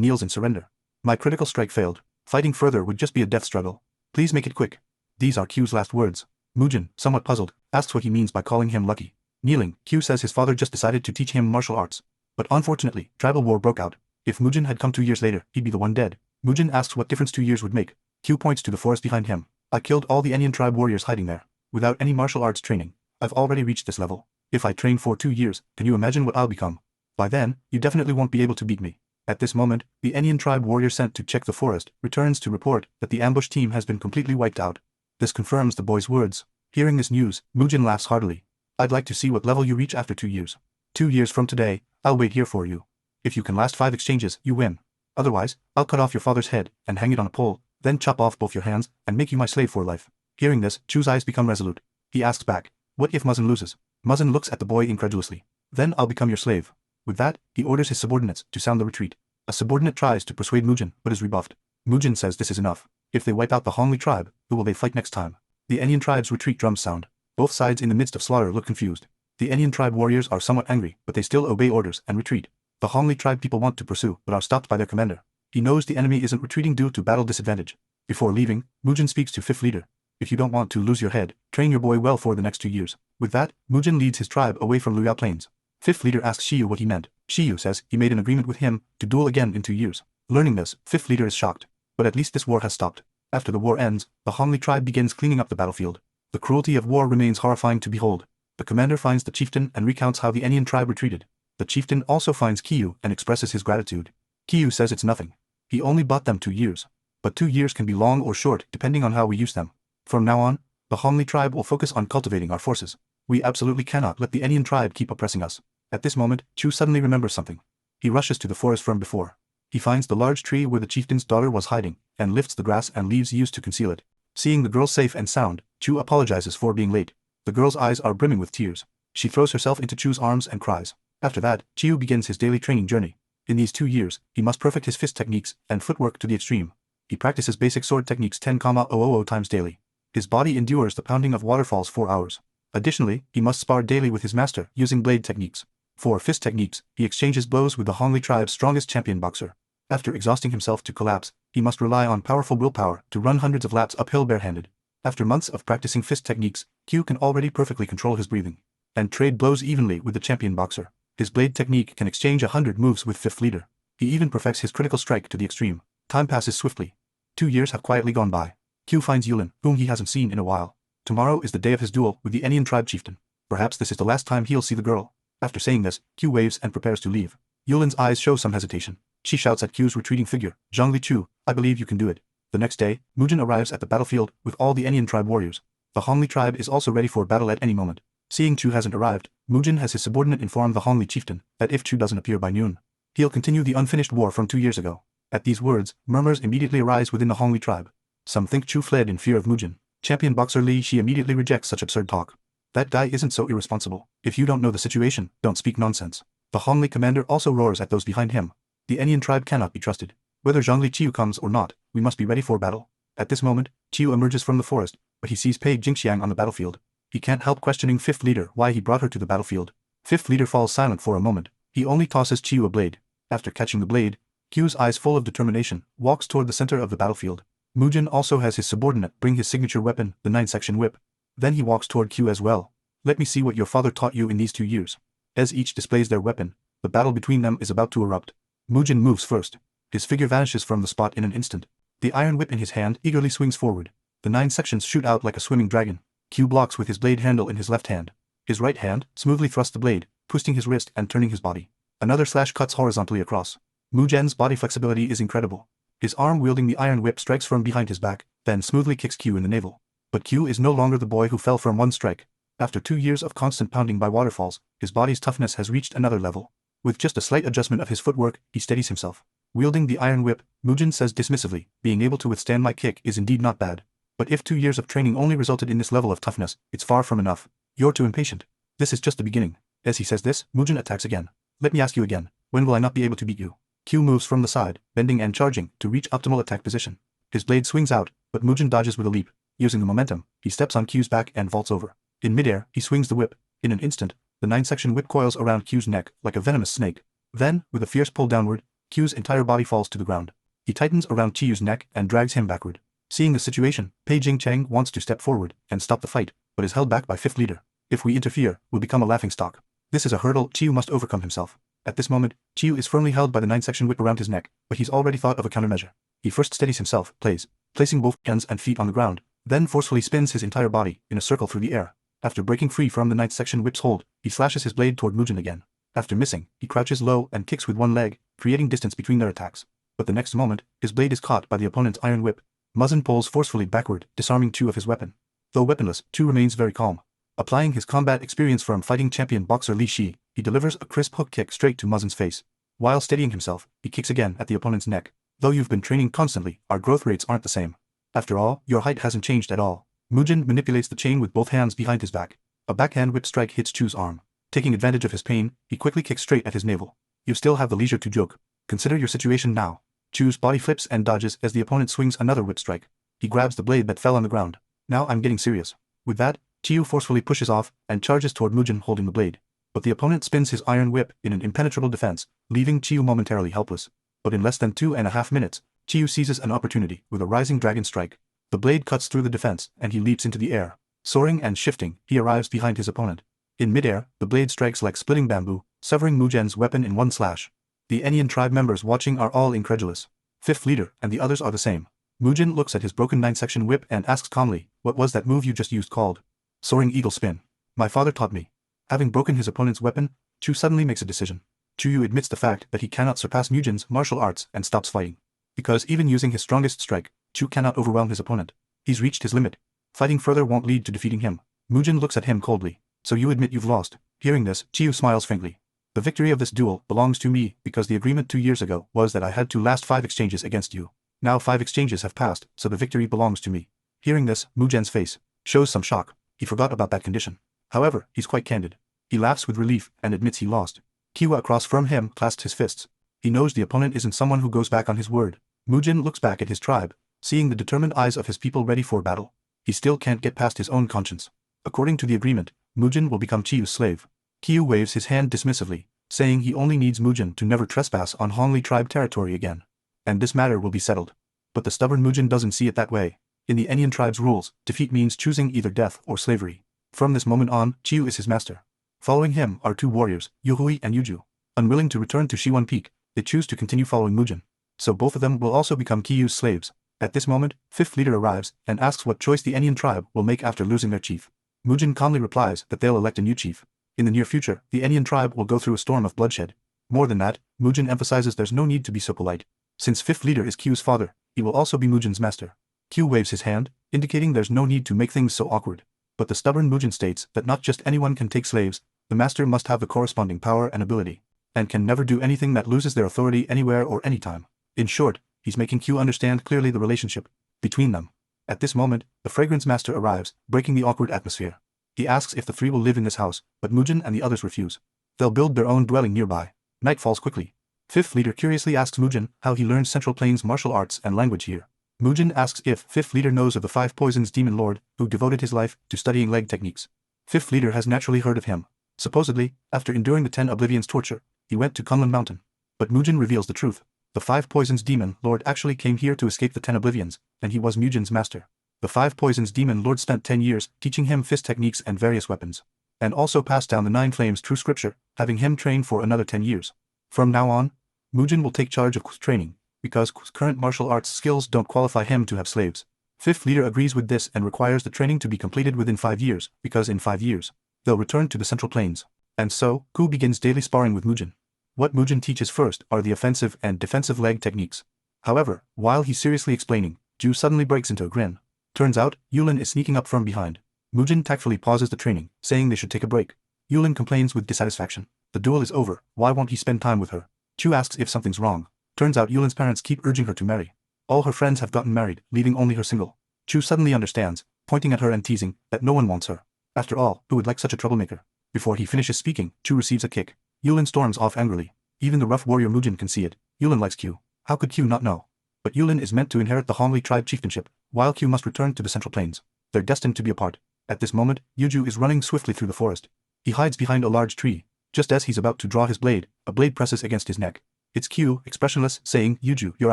kneels in surrender. My critical strike failed. Fighting further would just be a death struggle. Please make it quick. These are Q's last words. Mujin, somewhat puzzled, asks what he means by calling him lucky. Kneeling, Q says his father just decided to teach him martial arts. But unfortunately, tribal war broke out. If Mujin had come 2 years later, he'd be the one dead. Mujin asks what difference 2 years would make. Q points to the forest behind him. I killed all the Enyan tribe warriors hiding there. Without any martial arts training, I've already reached this level. If I train for 2 years, can you imagine what I'll become? By then, you definitely won't be able to beat me. At this moment, the Enyan tribe warrior sent to check the forest returns to report that the ambush team has been completely wiped out. This confirms the boy's words. Hearing this news, Mujin laughs heartily. I'd like to see what level you reach after 2 years. 2 years from today, I'll wait here for you. If you can last 5 exchanges, you win. Otherwise, I'll cut off your father's head and hang it on a pole, then chop off both your hands and make you my slave for life. Hearing this, Chu's eyes become resolute. He asks back, what if Muzin loses? Muzin looks at the boy incredulously. Then I'll become your slave. With that, he orders his subordinates to sound the retreat. A subordinate tries to persuade Mujin but is rebuffed. Mujin says this is enough. If they wipe out the Hongli tribe, who will they fight next time? The Enyan tribe's retreat drums sound. Both sides in the midst of slaughter look confused. The Enyan tribe warriors are somewhat angry, but they still obey orders and retreat. The Hongli tribe people want to pursue but are stopped by their commander. He knows the enemy isn't retreating due to battle disadvantage. Before leaving, Mujin speaks to fifth leader. If you don't want to lose your head, train your boy well for the next 2 years. With that, Mujin leads his tribe away from Luyao Plains. Fifth leader asks Shiyu what he meant. Shiyu says he made an agreement with him to duel again in 2 years. Learning this, fifth leader is shocked. But at least this war has stopped. After the war ends, the Hongli tribe begins cleaning up the battlefield. The cruelty of war remains horrifying to behold. The commander finds the chieftain and recounts how the Enyan tribe retreated. The chieftain also finds Kiyu and expresses his gratitude. Kiyu says it's nothing. He only bought them 2 years. But 2 years can be long or short depending on how we use them. From now on, the Hongli tribe will focus on cultivating our forces. We absolutely cannot let the Enyan tribe keep oppressing us. At this moment, Chu suddenly remembers something. He rushes to the forest from before. He finds the large tree where the chieftain's daughter was hiding, and lifts the grass and leaves used to conceal it. Seeing the girl safe and sound, Chu apologizes for being late. The girl's eyes are brimming with tears. She throws herself into Chu's arms and cries. After that, Chiu begins his daily training journey. In these 2 years, he must perfect his fist techniques and footwork to the extreme. He practices basic sword techniques 10,000 times daily. His body endures the pounding of waterfalls 4 hours. Additionally, he must spar daily with his master using blade techniques. For fist techniques, he exchanges blows with the Hongli tribe's strongest champion boxer. After exhausting himself to collapse, he must rely on powerful willpower to run hundreds of laps uphill barehanded. After months of practicing fist techniques, Q can already perfectly control his breathing and trade blows evenly with the champion boxer. His blade technique can exchange 100 moves with fifth leader. He even perfects his critical strike to the extreme. Time passes swiftly. 2 years have quietly gone by. Q finds Yulin, whom he hasn't seen in a while. Tomorrow is the day of his duel with the Enyan tribe chieftain. Perhaps this is the last time he'll see the girl. After saying this, Q waves and prepares to leave. Yulin's eyes show some hesitation. She shouts at Q's retreating figure, Zhongli Chu, I believe you can do it. The next day, Mujin arrives at the battlefield with all the Enyan tribe warriors. The Hongli tribe is also ready for battle at any moment. Seeing Chu hasn't arrived, Mujin has his subordinate inform the Hongli chieftain that if Chu doesn't appear by noon, he'll continue the unfinished war from 2 years ago. At these words, murmurs immediately arise within the Hongli tribe. Some think Chu fled in fear of Mujin. Champion boxer Li Shi immediately rejects such absurd talk. That guy isn't so irresponsible. If you don't know the situation, don't speak nonsense. The Hongli commander also roars at those behind him. The Enyan tribe cannot be trusted. Whether Zhongli Chiu comes or not, we must be ready for battle. At this moment, Chiu emerges from the forest, but he sees Pei Jingxiang on the battlefield. He can't help questioning fifth leader why he brought her to the battlefield. Fifth leader falls silent for a moment. He only tosses Chiu a blade. After catching the blade, Q's eyes full of determination, walks toward the center of the battlefield. Mujin also has his subordinate bring his signature weapon, the 9-section whip. Then he walks toward Q as well. Let me see what your father taught you in these 2 years. As each displays their weapon, the battle between them is about to erupt. Mujin moves first. His figure vanishes from the spot in an instant. The iron whip in his hand eagerly swings forward. The 9 sections shoot out like a swimming dragon. Q blocks with his blade handle in his left hand. His right hand smoothly thrusts the blade, twisting his wrist and turning his body. Another slash cuts horizontally across. Mujin's body flexibility is incredible. His arm wielding the iron whip strikes from behind his back, then smoothly kicks Q in the navel. But Q is no longer the boy who fell from one strike. After 2 years of constant pounding by waterfalls, his body's toughness has reached another level. With just a slight adjustment of his footwork, he steadies himself. Wielding the iron whip, Mujin says dismissively, being able to withstand my kick is indeed not bad. But if 2 years of training only resulted in this level of toughness, it's far from enough. You're too impatient. This is just the beginning. As he says this, Mujin attacks again. Let me ask you again, when will I not be able to beat you? Q moves from the side, bending and charging to reach optimal attack position. His blade swings out, but Mujin dodges with a leap. Using the momentum, he steps on Q's back and vaults over. In midair, he swings the whip. In an instant, the 9-section whip coils around Q's neck like a venomous snake. Then, with a fierce pull downward, Q's entire body falls to the ground. He tightens around Chiyu's neck and drags him backward. Seeing the situation, Pei Jingcheng wants to step forward and stop the fight, but is held back by fifth leader. If we interfere, we'll become a laughingstock. This is a hurdle Chiyu must overcome himself. At this moment, Chiyu is firmly held by the 9-section whip around his neck, but he's already thought of a countermeasure. He first steadies himself, placing both hands and feet on the ground, then forcefully spins his entire body in a circle through the air. After breaking free from the 9th-section whip's hold, he slashes his blade toward Mujin again. After missing, he crouches low and kicks with one leg, creating distance between their attacks. But the next moment, his blade is caught by the opponent's iron whip. Muzin pulls forcefully backward, disarming Chu of his weapon. Though weaponless, Chu remains very calm. Applying his combat experience from fighting champion boxer Li Shi, he delivers a crisp hook kick straight to Muzin's face. While steadying himself, he kicks again at the opponent's neck. Though you've been training constantly, our growth rates aren't the same. After all, your height hasn't changed at all. Mujin manipulates the chain with both hands behind his back. A backhand whip strike hits Chu's arm. Taking advantage of his pain, he quickly kicks straight at his navel. You still have the leisure to joke. Consider your situation now. Chu's body flips and dodges as the opponent swings another whip strike. He grabs the blade that fell on the ground. Now I'm getting serious. With that, Chiyu forcefully pushes off and charges toward Mujin holding the blade. But the opponent spins his iron whip in an impenetrable defense, leaving Chiyu momentarily helpless. But in less than 2.5 minutes, Chiyu seizes an opportunity with a rising dragon strike. The blade cuts through the defense and he leaps into the air. Soaring and shifting, he arrives behind his opponent. In midair, the blade strikes like splitting bamboo, severing Mujin's weapon in one slash. The Enian tribe members watching are all incredulous. Fifth leader and the others are the same. Mujin looks at his broken 9-section whip and asks calmly, what was that move you just used called? Soaring eagle spin. My father taught me. Having broken his opponent's weapon, Chu suddenly makes a decision. Chuyu admits the fact that he cannot surpass Mujin's martial arts and stops fighting. Because even using his strongest strike, Chu cannot overwhelm his opponent. He's reached his limit. Fighting further won't lead to defeating him. Mujin looks at him coldly. So you admit you've lost. Hearing this, Chiyu smiles faintly. The victory of this duel belongs to me because the agreement 2 years ago was that I had to last 5 exchanges against you. Now 5 exchanges have passed, so the victory belongs to me. Hearing this, Mujin's face shows some shock. He forgot about that condition. However, he's quite candid. He laughs with relief and admits he lost. Kiwa across from him clasps his fists. He knows the opponent isn't someone who goes back on his word. Mujin looks back at his tribe, seeing the determined eyes of his people ready for battle. He still can't get past his own conscience. According to the agreement, Mujin will become Chiyu's slave. Kiyu waves his hand dismissively, saying he only needs Mujin to never trespass on Hongli tribe territory again. And this matter will be settled. But the stubborn Mujin doesn't see it that way. In the Enian tribe's rules, defeat means choosing either death or slavery. From this moment on, Chiyu is his master. Following him are 2 warriors, Yuhui and Yuju. Unwilling to return to Shiwan Peak, they choose to continue following Mujin. So both of them will also become Kiyu's slaves. At this moment, 5th leader arrives and asks what choice the Enian tribe will make after losing their chief. Mujin calmly replies that they'll elect a new chief. In the near future, the Enian tribe will go through a storm of bloodshed. More than that, Mujin emphasizes there's no need to be so polite. Since 5th leader is Q's father, he will also be Mujin's master. Q waves his hand, indicating there's no need to make things so awkward. But the stubborn Mujin states that not just anyone can take slaves, the master must have the corresponding power and ability, and can never do anything that loses their authority anywhere or anytime. In short, he's making Q understand clearly the relationship between them. At this moment, the fragrance master arrives, breaking the awkward atmosphere. He asks if the 3 will live in this house, but Mujin and the others refuse. They'll build their own dwelling nearby. Night falls quickly. 5th leader curiously asks Mujin how he learned Central Plains martial arts and language here. Mujin asks if 5th leader knows of the 5 Poisons demon lord who devoted his life to studying leg techniques. 5th leader has naturally heard of him. Supposedly, after enduring the 10 Oblivions torture, he went to Kunlun Mountain. But Mujin reveals the truth. The 5 Poisons demon lord actually came here to escape the 10 Oblivions, and he was Mujin's master. The 5 Poisons demon lord spent 10 years teaching him fist techniques and various weapons, and also passed down the 9 Flames true scripture, having him train for another 10 years. From now on, Mujin will take charge of Ku's training, because Ku's current martial arts skills don't qualify him to have slaves. 5th leader agrees with this and requires the training to be completed within 5 years, because in 5 years, they'll return to the Central Plains. And so, Ku begins daily sparring with Mujin. What Mujin teaches first are the offensive and defensive leg techniques. However, while he's seriously explaining, Ju suddenly breaks into a grin. Turns out, Yulin is sneaking up from behind. Mujin tactfully pauses the training, saying they should take a break. Yulin complains with dissatisfaction. The duel is over, why won't he spend time with her? Chu asks if something's wrong. Turns out Yulin's parents keep urging her to marry. All her friends have gotten married, leaving only her single. Chu suddenly understands, pointing at her and teasing, that no one wants her. After all, who would like such a troublemaker? Before he finishes speaking, Chu receives a kick. Yulin storms off angrily. Even the rough warrior Mujin can see it. Yulin likes Q. How could Q not know? But Yulin is meant to inherit the Hongli tribe chieftainship, while Q must return to the Central Plains. They're destined to be apart. At this moment, Yuju is running swiftly through the forest. He hides behind a large tree. Just as he's about to draw his blade, a blade presses against his neck. It's Q, expressionless, saying, Yuju, you're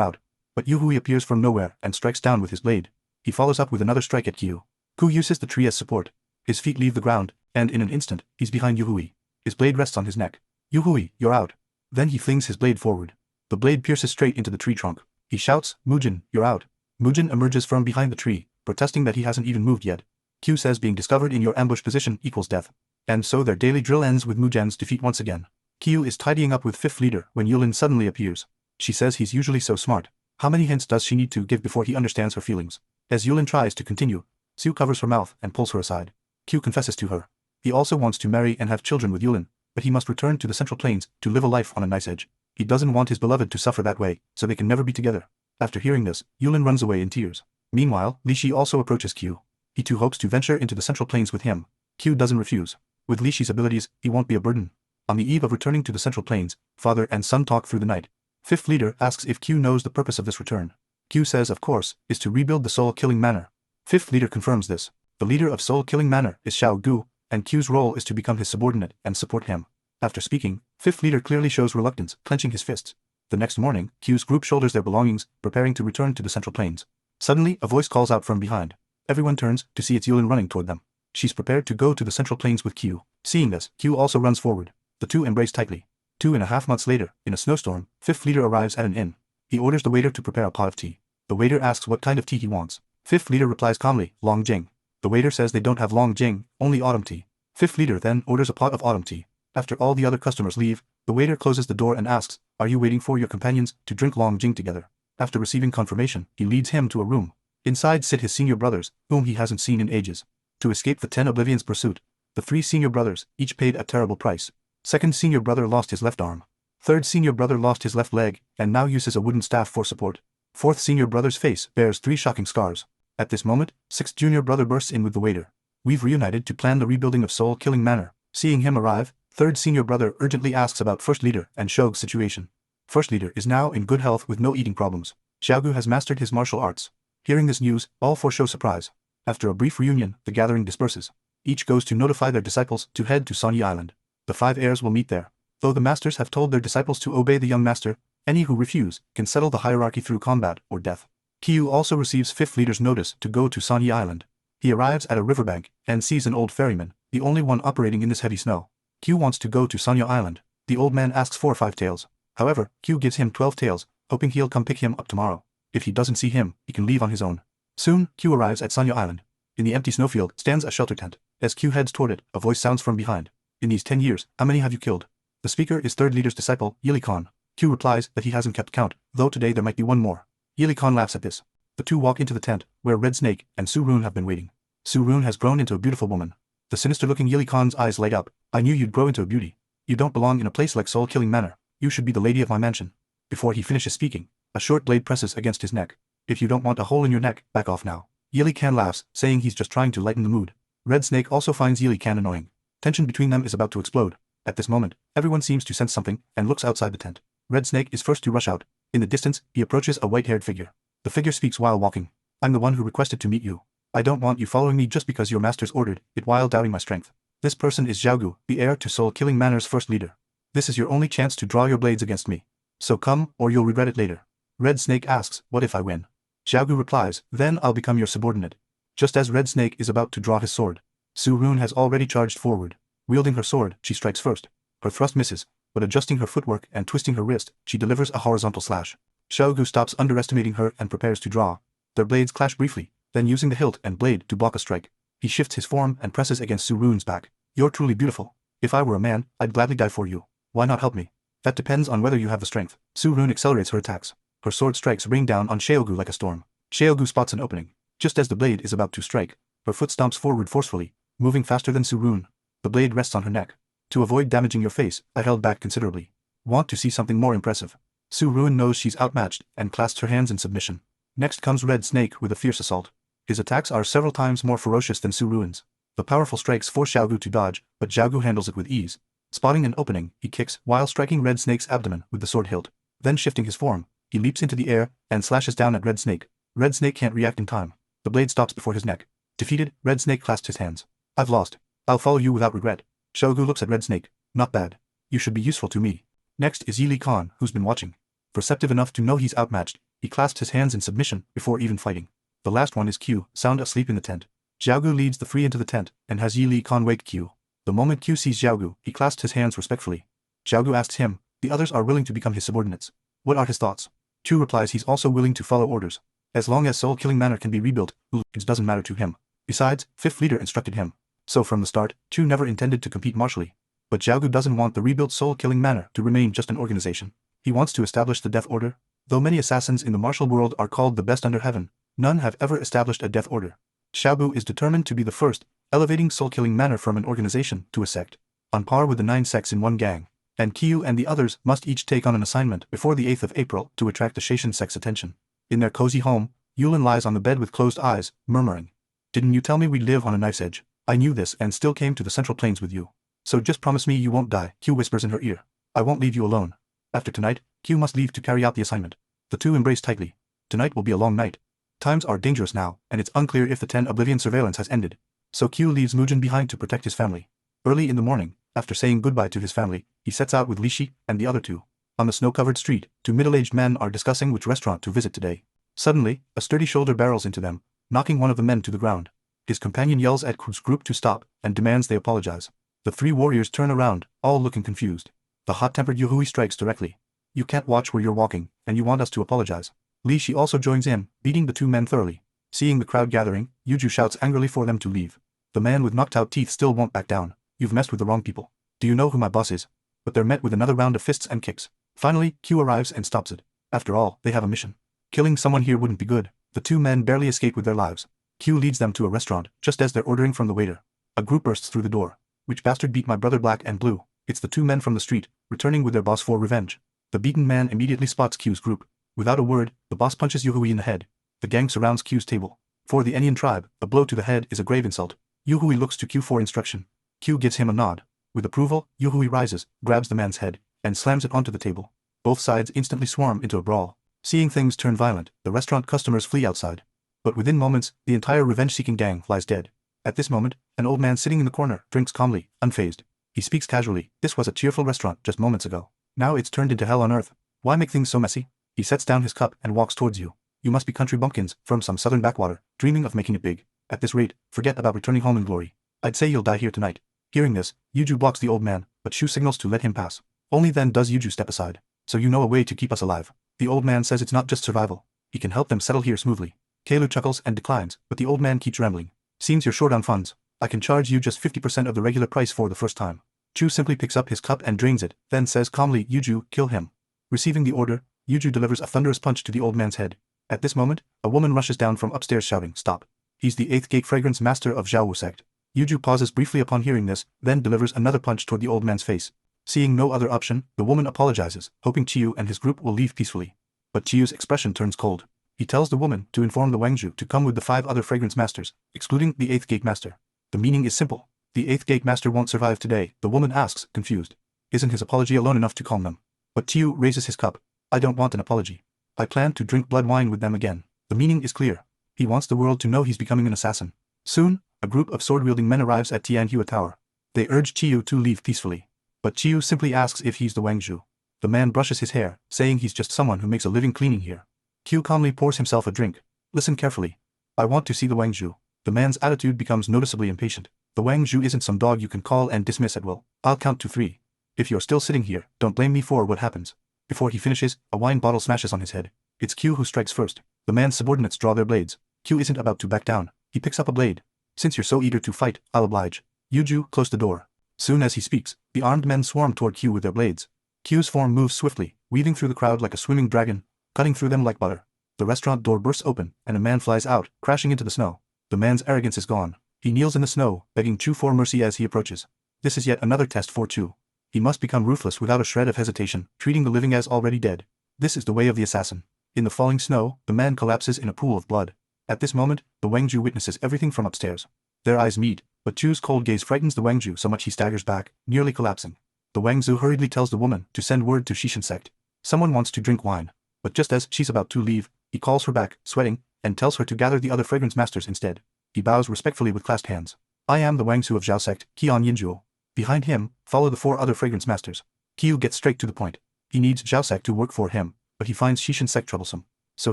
out. But Yuhui appears from nowhere and strikes down with his blade. He follows up with another strike at Kyu. Kyu uses the tree as support. His feet leave the ground, and in an instant, he's behind Yuhui. His blade rests on his neck. Yuhui, you're out. Then he flings his blade forward. The blade pierces straight into the tree trunk. He shouts, Mujin, you're out. Mujin emerges from behind the tree, protesting that he hasn't even moved yet. Kyu says being discovered in your ambush position equals death. And so their daily drill ends with Mujan's defeat once again. Kyu is tidying up with fifth leader when Yulin suddenly appears. She says he's usually so smart. How many hints does she need to give before he understands her feelings? As Yulin tries to continue, Sue covers her mouth and pulls her aside. Kyu confesses to her. He also wants to marry and have children with Yulin, but he must return to the Central Plains to live a life on a nice edge. He doesn't want his beloved to suffer that way, so they can never be together. After hearing this, Yulin runs away in tears. Meanwhile, Li Shi also approaches Kyu. He too hopes to venture into the Central Plains with him. Kyu doesn't refuse. With Li Shi's abilities, he won't be a burden. On the eve of returning to the Central Plains, father and son talk through the night. Fifth leader asks if Kyu knows the purpose of this return. Kyu says of course, is to rebuild the soul-killing manor. Fifth leader confirms this. The leader of soul-killing manor is Xiao Gu, and Kyu's role is to become his subordinate and support him. After speaking, fifth leader clearly shows reluctance, clenching his fists. The next morning, Kyu's group shoulders their belongings, preparing to return to the Central Plains. Suddenly, a voice calls out from behind. Everyone turns to see it's Yulin running toward them. She's prepared to go to the Central Plains with Kyu. Seeing this, Kyu also runs forward. The two embrace tightly. 2.5 months later, in a snowstorm, fifth leader arrives at an inn. He orders the waiter to prepare a pot of tea. The waiter asks what kind of tea he wants. Fifth leader replies calmly, Long Jing. The waiter says they don't have Long Jing, only autumn tea. Fifth leader then orders a pot of autumn tea. After all the other customers leave, the waiter closes the door and asks, are you waiting for your companions to drink Long Jing together? After receiving confirmation, he leads him to a room. Inside sit his senior brothers, whom he hasn't seen in ages. To escape the 10 Oblivion's pursuit, the 3 senior brothers each paid a terrible price. Second senior brother lost his left arm. Third senior brother lost his left leg, and now uses a wooden staff for support. Fourth senior brother's face bears 3 shocking scars. At this moment, sixth junior brother bursts in with the waiter. We've reunited to plan the rebuilding of Soul Killing Manor. Seeing him arrive, third senior brother urgently asks about first leader and Shogu's situation. First leader is now in good health with no eating problems. Xiaogu has mastered his martial arts. Hearing this news, all 4 show surprise. After a brief reunion, the gathering disperses. Each goes to notify their disciples to head to Sanyi Island. The 5 heirs will meet there. Though the masters have told their disciples to obey the young master, any who refuse can settle the hierarchy through combat or death. Kyu also receives 5th leader's notice to go to Sanyi Island. He arrives at a riverbank and sees an old ferryman, the only one operating in this heavy snow. Kyu wants to go to Sanyi Island. The old man asks for 5 taels. However, Kyu gives him 12 taels, hoping he'll come pick him up tomorrow. If he doesn't see him, he can leave on his own. Soon, Kyu arrives at Sanyi Island. In the empty snowfield stands a shelter tent. As Kyu heads toward it, a voice sounds from behind. In these 10 years, how many have you killed? The speaker is third leader's disciple, Yilikon. Kyu replies that he hasn't kept count, though today there might be one more. Yilikon laughs at this. The two walk into the tent, where Red Snake and Su-Run have been waiting. Su-Run has grown into a beautiful woman. The sinister-looking Yilikon's eyes light up. I knew you'd grow into a beauty. You don't belong in a place like Soul Killing Manor. You should be the lady of my mansion. Before he finishes speaking, a short blade presses against his neck. If you don't want a hole in your neck, back off now. Yilikan laughs, saying he's just trying to lighten the mood. Red Snake also finds Yilikan annoying. Tension between them is about to explode. At this moment, everyone seems to sense something and looks outside the tent. Red Snake is first to rush out. In the distance, he approaches a white-haired figure. The figure speaks while walking. I'm the one who requested to meet you. I don't want you following me just because your masters ordered it while doubting my strength. This person is Xiaogu, the heir to Soul Killing Manor's first leader. This is your only chance to draw your blades against me. So come, or you'll regret it later. Red Snake asks, what if I win? Xiaogu replies, then I'll become your subordinate. Just as Red Snake is about to draw his sword, Su-Run has already charged forward. Wielding her sword, she strikes first. Her thrust misses, but adjusting her footwork and twisting her wrist, she delivers a horizontal slash. Xiaogu stops underestimating her and prepares to draw. Their blades clash briefly, then using the hilt and blade to block a strike, he shifts his form and presses against Su-Run's back. You're truly beautiful. If I were a man, I'd gladly die for you. Why not help me? That depends on whether you have the strength. Su-Run accelerates her attacks. Her sword strikes rain down on Xiaogu like a storm. Xiaogu spots an opening. Just as the blade is about to strike, her foot stomps forward forcefully, moving faster than Su-Run. The blade rests on her neck. To avoid damaging your face, I held back considerably. Want to see something more impressive? Su-Run knows she's outmatched and clasps her hands in submission. Next comes Red Snake with a fierce assault. His attacks are several times more ferocious than Su-Run's. The powerful strikes force Xiaogu to dodge, but Xiaogu handles it with ease. Spotting an opening, he kicks while striking Red Snake's abdomen with the sword hilt. Then shifting his form, he leaps into the air and slashes down at Red Snake. Red Snake can't react in time. The blade stops before his neck. Defeated, Red Snake clasps his hands. I've lost. I'll follow you without regret. Xiaogu looks at Red Snake. Not bad. You should be useful to me. Next is Yi Li Khan, who's been watching. Perceptive enough to know he's outmatched, He clasps his hands in submission before even fighting. The last one is Q, sound asleep in the tent. Xiaogu leads the three into the tent and has Yi Li Kan wake Q. The moment Q sees Xiaogu, he clasps his hands respectfully. Xiaogu asks him, the others are willing to become his subordinates. What are his thoughts? Chu replies he's also willing to follow orders. As long as Soul-Killing Manor can be rebuilt, it doesn't matter to him. Besides, Fifth Leader instructed him. So from the start, Chu never intended to compete martially. But Xiaogu doesn't want the rebuilt Soul-Killing Manor to remain just an organization. He wants to establish the Death Order. Though many assassins in the martial world are called the best under heaven, none have ever established a Death Order. Xiaobu is determined to be the first, elevating Soul-Killing Manor from an organization to a sect, on par with the 9 sects in one gang. And Kyu and the others must each take on an assignment before the 8th of April to attract the Shaishin sect's attention. In their cozy home, Yulin lies on the bed with closed eyes, murmuring. Didn't you tell me we'd live on a knife's edge? I knew this and still came to the Central Plains with you. So just promise me you won't die, Q whispers in her ear. I won't leave you alone. After tonight, Q must leave to carry out the assignment. The two embrace tightly. Tonight will be a long night. Times are dangerous now, and it's unclear if the 10 Oblivion surveillance has ended. So Q leaves Mujin behind to protect his family. Early in the morning, after saying goodbye to his family, he sets out with Lishi and the other two. On the snow-covered street, two middle-aged men are discussing which restaurant to visit today. Suddenly, a sturdy shoulder barrels into them, knocking one of the men to the ground. His companion yells at Ku's group to stop and demands they apologize. The three warriors turn around, all looking confused. The hot-tempered Yuhui strikes directly. You can't watch where you're walking, and you want us to apologize. Lishi also joins in, beating the two men thoroughly. Seeing the crowd gathering, Yuju shouts angrily for them to leave. The man with knocked-out teeth still won't back down. You've messed with the wrong people. Do you know who my boss is? But they're met with another round of fists and kicks. Finally, Q arrives and stops it. After all, they have a mission. Killing someone here wouldn't be good. The two men barely escape with their lives. Q leads them to a restaurant, just as they're ordering from the waiter. A group bursts through the door. Which bastard beat my brother black and blue? It's the two men from the street, returning with their boss for revenge. The beaten man immediately spots Q's group. Without a word, the boss punches Yuhui in the head. The gang surrounds Q's table. For the Enian tribe, a blow to the head is a grave insult. Yuhui looks to Q for instruction. Q gives him a nod. With approval, Yuhui rises, grabs the man's head, and slams it onto the table. Both sides instantly swarm into a brawl. Seeing things turn violent, the restaurant customers flee outside. But within moments, the entire revenge-seeking gang lies dead. At this moment, an old man sitting in the corner drinks calmly, unfazed. He speaks casually. This was a cheerful restaurant just moments ago. Now it's turned into hell on earth. Why make things so messy? He sets down his cup and walks towards you. You must be country bumpkins from some southern backwater, dreaming of making it big. At this rate, forget about returning home in glory. I'd say you'll die here tonight. Hearing this, Yuju blocks the old man, but Shu signals to let him pass. Only then does Yuju step aside. So you know a way to keep us alive. The old man says it's not just survival. He can help them settle here smoothly. Keilu chuckles and declines, but the old man keeps rambling. Seems you're short on funds. I can charge you just 50% of the regular price for the first time. Chu simply picks up his cup and drains it, then says calmly, Yuju, kill him. Receiving the order, Yuju delivers a thunderous punch to the old man's head. At this moment, a woman rushes down from upstairs shouting, stop. He's the 8th Gate Fragrance Master of Zhaowu sect. Yuju pauses briefly upon hearing this, then delivers another punch toward the old man's face. Seeing no other option, the woman apologizes, hoping Chiyu and his group will leave peacefully. But Chiyu's expression turns cold. He tells the woman to inform the Wangju to come with the 5 other Fragrance Masters, excluding the 8th Gate Master. The meaning is simple. The 8th Gate Master won't survive today, the woman asks, confused. Isn't his apology alone enough to calm them? But Chiyu raises his cup. I don't want an apology. I plan to drink blood wine with them again. The meaning is clear. He wants the world to know he's becoming an assassin. Soon, a group of sword-wielding men arrives at Tianhua Tower. They urge Chiyu to leave peacefully. But Chiyu simply asks if he's the Wangju. The man brushes his hair, saying he's just someone who makes a living cleaning here. Q calmly pours himself a drink. Listen carefully. I want to see the Wangju. The man's attitude becomes noticeably impatient. The Wangju isn't some dog you can call and dismiss at will. I'll count to 3. If you're still sitting here, don't blame me for what happens. Before he finishes, a wine bottle smashes on his head. It's Q who strikes first. The man's subordinates draw their blades. Q isn't about to back down. He picks up a blade. Since you're so eager to fight, I'll oblige. Yuju, close the door. Soon as he speaks, the armed men swarm toward Q with their blades. Q's form moves swiftly, weaving through the crowd like a swimming dragon, cutting through them like butter. The restaurant door bursts open, and a man flies out, crashing into the snow. The man's arrogance is gone. He kneels in the snow, begging Chu for mercy as he approaches. This is yet another test for Chu. He must become ruthless without a shred of hesitation, treating the living as already dead. This is the way of the assassin. In the falling snow, the man collapses in a pool of blood. At this moment, the Wangju witnesses everything from upstairs. Their eyes meet, but Chu's cold gaze frightens the Wangju so much he staggers back, nearly collapsing. The Wangzu hurriedly tells the woman to send word to Shishin sect. Someone wants to drink wine. But just as she's about to leave, he calls her back, sweating, and tells her to gather the other Fragrance Masters instead. He bows respectfully with clasped hands. I am the Wangsu of Zhao sect, Qian Yinjuo. Behind him, follow the 4 other Fragrance Masters. Qiu gets straight to the point. He needs Zhao sect to work for him, but he finds Shishin sect troublesome. so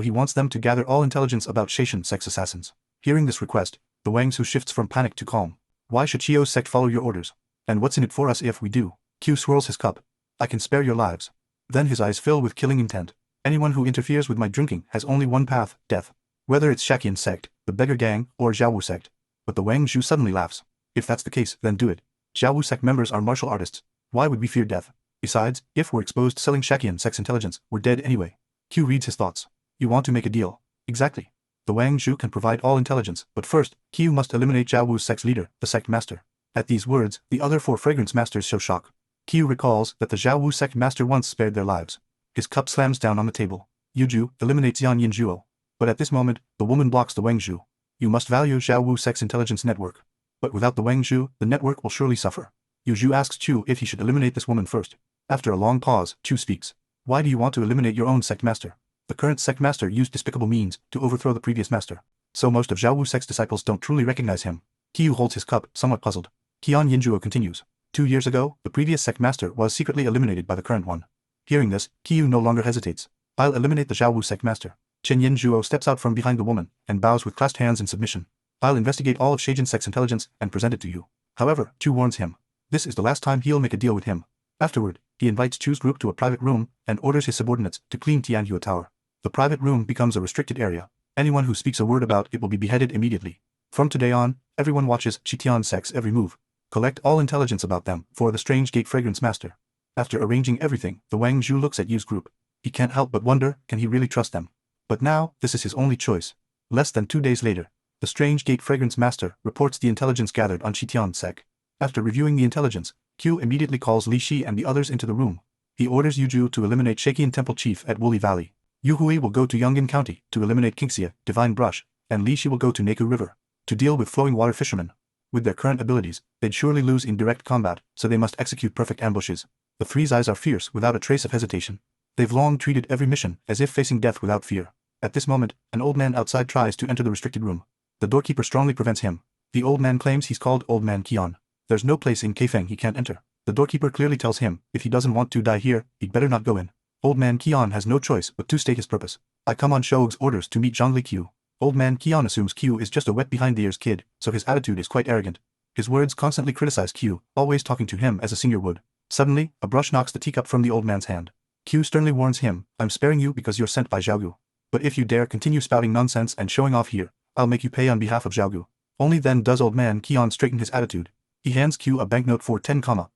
he wants them to gather all intelligence about Shaishan sex assassins. Hearing this request, the Wang Su shifts from panic to calm. Why should Chio's sect follow your orders? And what's in it for us if we do? Q swirls his cup. I can spare your lives. Then his eyes fill with killing intent. Anyone who interferes with my drinking has only one path, death. Whether it's Shakian sect, the beggar gang, or Zhaowu sect. But the Wang Zhu suddenly laughs. If that's the case, then do it. Zhaowu sect members are martial artists. Why would we fear death? Besides, if we're exposed selling Shakian sex intelligence, we're dead anyway. Q reads his thoughts. You want to make a deal. Exactly. The Wang Zhu can provide all intelligence, but first, Q must eliminate Zhaowu's sex leader, the sect master. At these words, the other 4 fragrance masters show shock. Q recalls that the Zhaowu sect master once spared their lives. His cup slams down on the table. Yuju eliminates Yan Yinjuo. But at this moment, the woman blocks the Wang Zhu. You must value Zhaowu sex intelligence network. But without the Wang Zhu, the network will surely suffer. Yuju asks Chu if he should eliminate this woman first. After a long pause, Chu speaks. Why do you want to eliminate your own sect master? The current sect master used despicable means to overthrow the previous master. So most of Zhaowu sect's disciples don't truly recognize him. Qiu holds his cup, somewhat puzzled. Qian Yinjuo continues. 2 years ago, the previous sect master was secretly eliminated by the current one. Hearing this, Qiu no longer hesitates. I'll eliminate the Zhaowu sect master. Chen Yinjuo steps out from behind the woman and bows with clasped hands in submission. I'll investigate all of Shaijin sect's intelligence and present it to you. However, Chu warns him. This is the last time he'll make a deal with him. Afterward, he invites Chu's group to a private room and orders his subordinates to clean Tianhua Tower. The private room becomes a restricted area. Anyone who speaks a word about it will be beheaded immediately. From today on, everyone watches Chitian sect's every move. Collect all intelligence about them for the Strange Gate Fragrance Master. After arranging everything, the Wang Zhu looks at Yu's group. He can't help but wonder, can he really trust them? But now, this is his only choice. Less than 2 days later, the Strange Gate Fragrance Master reports the intelligence gathered on Chitian sect. After reviewing the intelligence, Q immediately calls Li Shi and the others into the room. He orders Yu Ju to eliminate Shakian Temple Chief at Woolly Valley. Yu Hui will go to Yongin County to eliminate Kingxia, Divine Brush, and Li Shi will go to Neku River to deal with Flowing Water Fishermen. With their current abilities, they'd surely lose in direct combat, so they must execute perfect ambushes. The three's eyes are fierce without a trace of hesitation. They've long treated every mission as if facing death without fear. At this moment, an old man outside tries to enter the restricted room. The doorkeeper strongly prevents him. The old man claims he's called Old Man Qian. There's no place in Kaifeng he can't enter. The doorkeeper clearly tells him, if he doesn't want to die here, he'd better not go in. Old Man Qian has no choice but to state his purpose. I come on Shoug's orders to meet Zhongli Q. Old Man Qian assumes Q is just a wet behind the ears kid, so his attitude is quite arrogant. His words constantly criticize Q, always talking to him as a senior would. Suddenly, a brush knocks the teacup from the old man's hand. Q sternly warns him, I'm sparing you because you're sent by Zhaogu. But if you dare continue spouting nonsense and showing off here, I'll make you pay on behalf of Zhaogu. Only then does Old Man Qian straighten his attitude. He hands Q a banknote for 10,000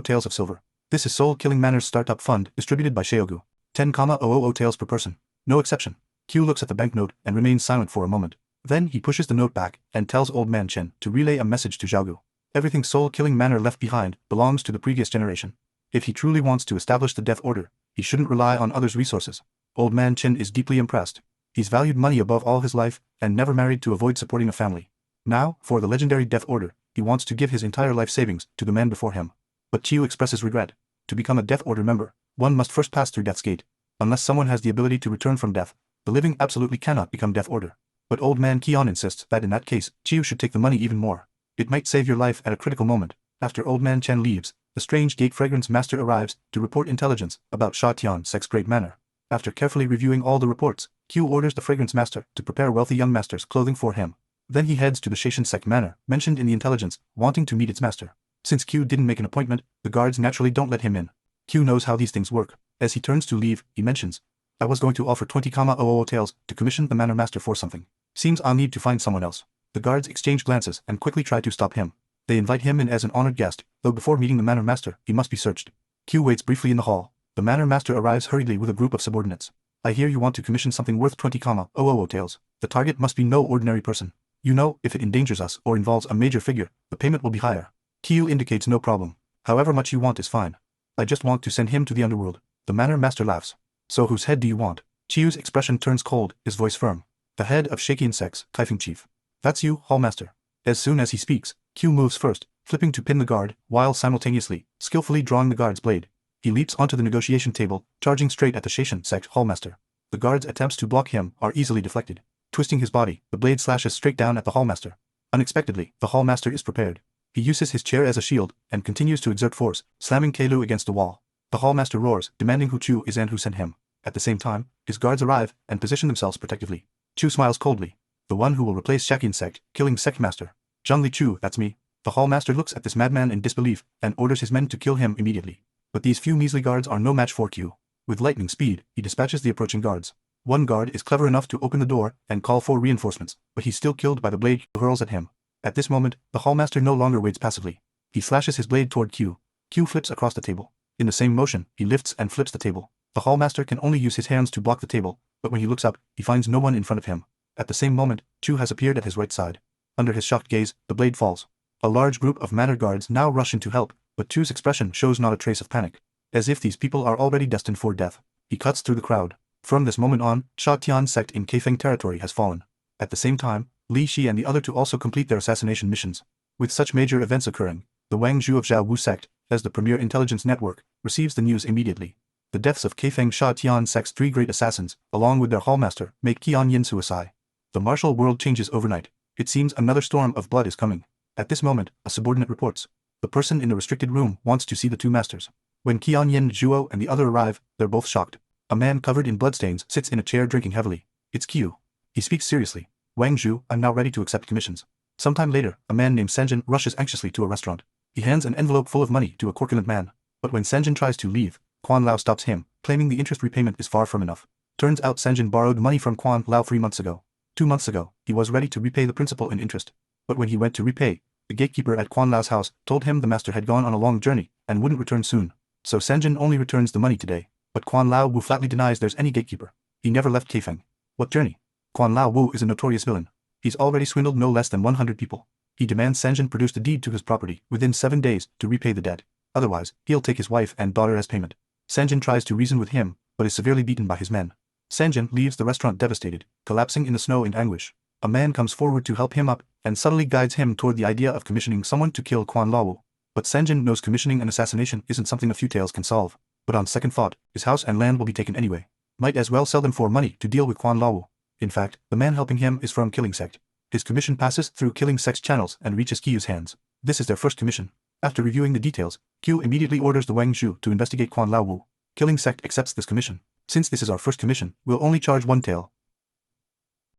taels of silver. This is Soul Killing Manor's startup fund distributed by Sheogu. 10,000 taels per person. No exception. Q looks at the banknote and remains silent for a moment. Then he pushes the note back and tells Old Man Chen to relay a message to Zhaogu. Everything Soul Killing Manor left behind belongs to the previous generation. If he truly wants to establish the Death Order, he shouldn't rely on others' resources. Old Man Chen is deeply impressed. He's valued money above all his life and never married to avoid supporting a family. Now, for the legendary Death Order, he wants to give his entire life savings to the man before him. But Chiu expresses regret. To become a Death Order member, one must first pass through Death's Gate. Unless someone has the ability to return from death, the living absolutely cannot become Death Order. But Old Man Qian insists that in that case, Chiu should take the money even more. It might save your life at a critical moment. After Old Man Chen leaves, the Strange Gate Fragrance Master arrives to report intelligence about Sha Tian Sect's great manor. After carefully reviewing all the reports, Q orders the Fragrance Master to prepare wealthy young master's clothing for him. Then he heads to the Shaishan Sect manor, mentioned in the intelligence, wanting to meet its master. Since Q didn't make an appointment, the guards naturally don't let him in. Q knows how these things work. As he turns to leave, he mentions, I was going to offer 20,000 taels to commission the manor master for something. Seems I'll need to find someone else. The guards exchange glances and quickly try to stop him. They invite him in as an honored guest, though before meeting the manor master, he must be searched. Q waits briefly in the hall. The manor master arrives hurriedly with a group of subordinates. I hear you want to commission something worth 20,000 taels. The target must be no ordinary person. You know, if it endangers us or involves a major figure, the payment will be higher. Q indicates no problem. However much you want is fine. I just want to send him to the underworld. The manor master laughs. So whose head do you want? Chiu's expression turns cold, his voice firm. The head of Shakian Sect's Kaifeng chief. That's you, hallmaster. As soon as he speaks, Q moves first, flipping to pin the guard, while simultaneously, skillfully drawing the guard's blade. He leaps onto the negotiation table, charging straight at the Shaishan Sect hallmaster. The guard's attempts to block him are easily deflected. Twisting his body, the blade slashes straight down at the hallmaster. Unexpectedly, the hallmaster is prepared. He uses his chair as a shield, and continues to exert force, slamming Keilu against the wall. The hallmaster roars, demanding who Chu is and who sent him. At the same time, his guards arrive and position themselves protectively. Chu smiles coldly. The one who will replace Shakin sect, killing sect master. Zhongli Chu, that's me. The hall master looks at this madman in disbelief and orders his men to kill him immediately. But these few measly guards are no match for Q. With lightning speed, he dispatches the approaching guards. One guard is clever enough to open the door and call for reinforcements, but he's still killed by the blade Q hurls at him. At this moment, the hallmaster no longer waits passively. He slashes his blade toward Q. Q flips across the table. In the same motion, he lifts and flips the table. The hallmaster can only use his hands to block the table, but when he looks up, he finds no one in front of him. At the same moment, Chu has appeared at his right side. Under his shocked gaze, the blade falls. A large group of mannered guards now rush in to help, but Chu's expression shows not a trace of panic. As if these people are already destined for death. He cuts through the crowd. From this moment on, Sha Tian sect in Kaifeng territory has fallen. At the same time, Li Shi and the other two also complete their assassination missions. With such major events occurring, the Wang Zhu of Zhao Wu sect, as the premier intelligence network, receives the news immediately. The deaths of Kaifeng Sha Tian sect's 3 great assassins, along with their hallmaster, make Qian Yin suicide. The martial world changes overnight. It seems another storm of blood is coming. At this moment, a subordinate reports. The person in the restricted room wants to see the 2 masters. When Qian Yin, Zhuo and the other arrive, they're both shocked. A man covered in bloodstains sits in a chair drinking heavily. It's Q. He speaks seriously. Wang Zhu, I'm now ready to accept commissions. Sometime later, a man named Senjin rushes anxiously to a restaurant. He hands an envelope full of money to a corpulent man. But when Senjin tries to leave, Quan Lao stops him, claiming the interest repayment is far from enough. Turns out Senjin borrowed money from Quan Lao 3 months ago. 2 months ago, he was ready to repay the principal and interest. But when he went to repay, the gatekeeper at Quan Lao's house told him the master had gone on a long journey and wouldn't return soon. So Senjin only returns the money today. But Quan Lao Wu flatly denies there's any gatekeeper. He never left Kaifeng. What journey? Quan Lao Wu is a notorious villain. He's already swindled no less than 100 people. He demands Senjin produce the deed to his property within 7 days to repay the debt. Otherwise, he'll take his wife and daughter as payment. Senjin tries to reason with him, but is severely beaten by his men. Senjin leaves the restaurant devastated, collapsing in the snow in anguish. A man comes forward to help him up and subtly guides him toward the idea of commissioning someone to kill Quan Lao Wu. But Senjin knows commissioning an assassination isn't something a few tales can solve. But on second thought, his house and land will be taken anyway. Might as well sell them for money to deal with Quan Lao Wu. In fact, the man helping him is from Killing Sect. His commission passes through Killing Sect's channels and reaches Q's hands. This is their first commission. After reviewing the details, Q immediately orders the Wang Zhu to investigate Quan Lao Wu. Killing Sect accepts this commission. Since this is our first commission, we'll only charge 1 tael.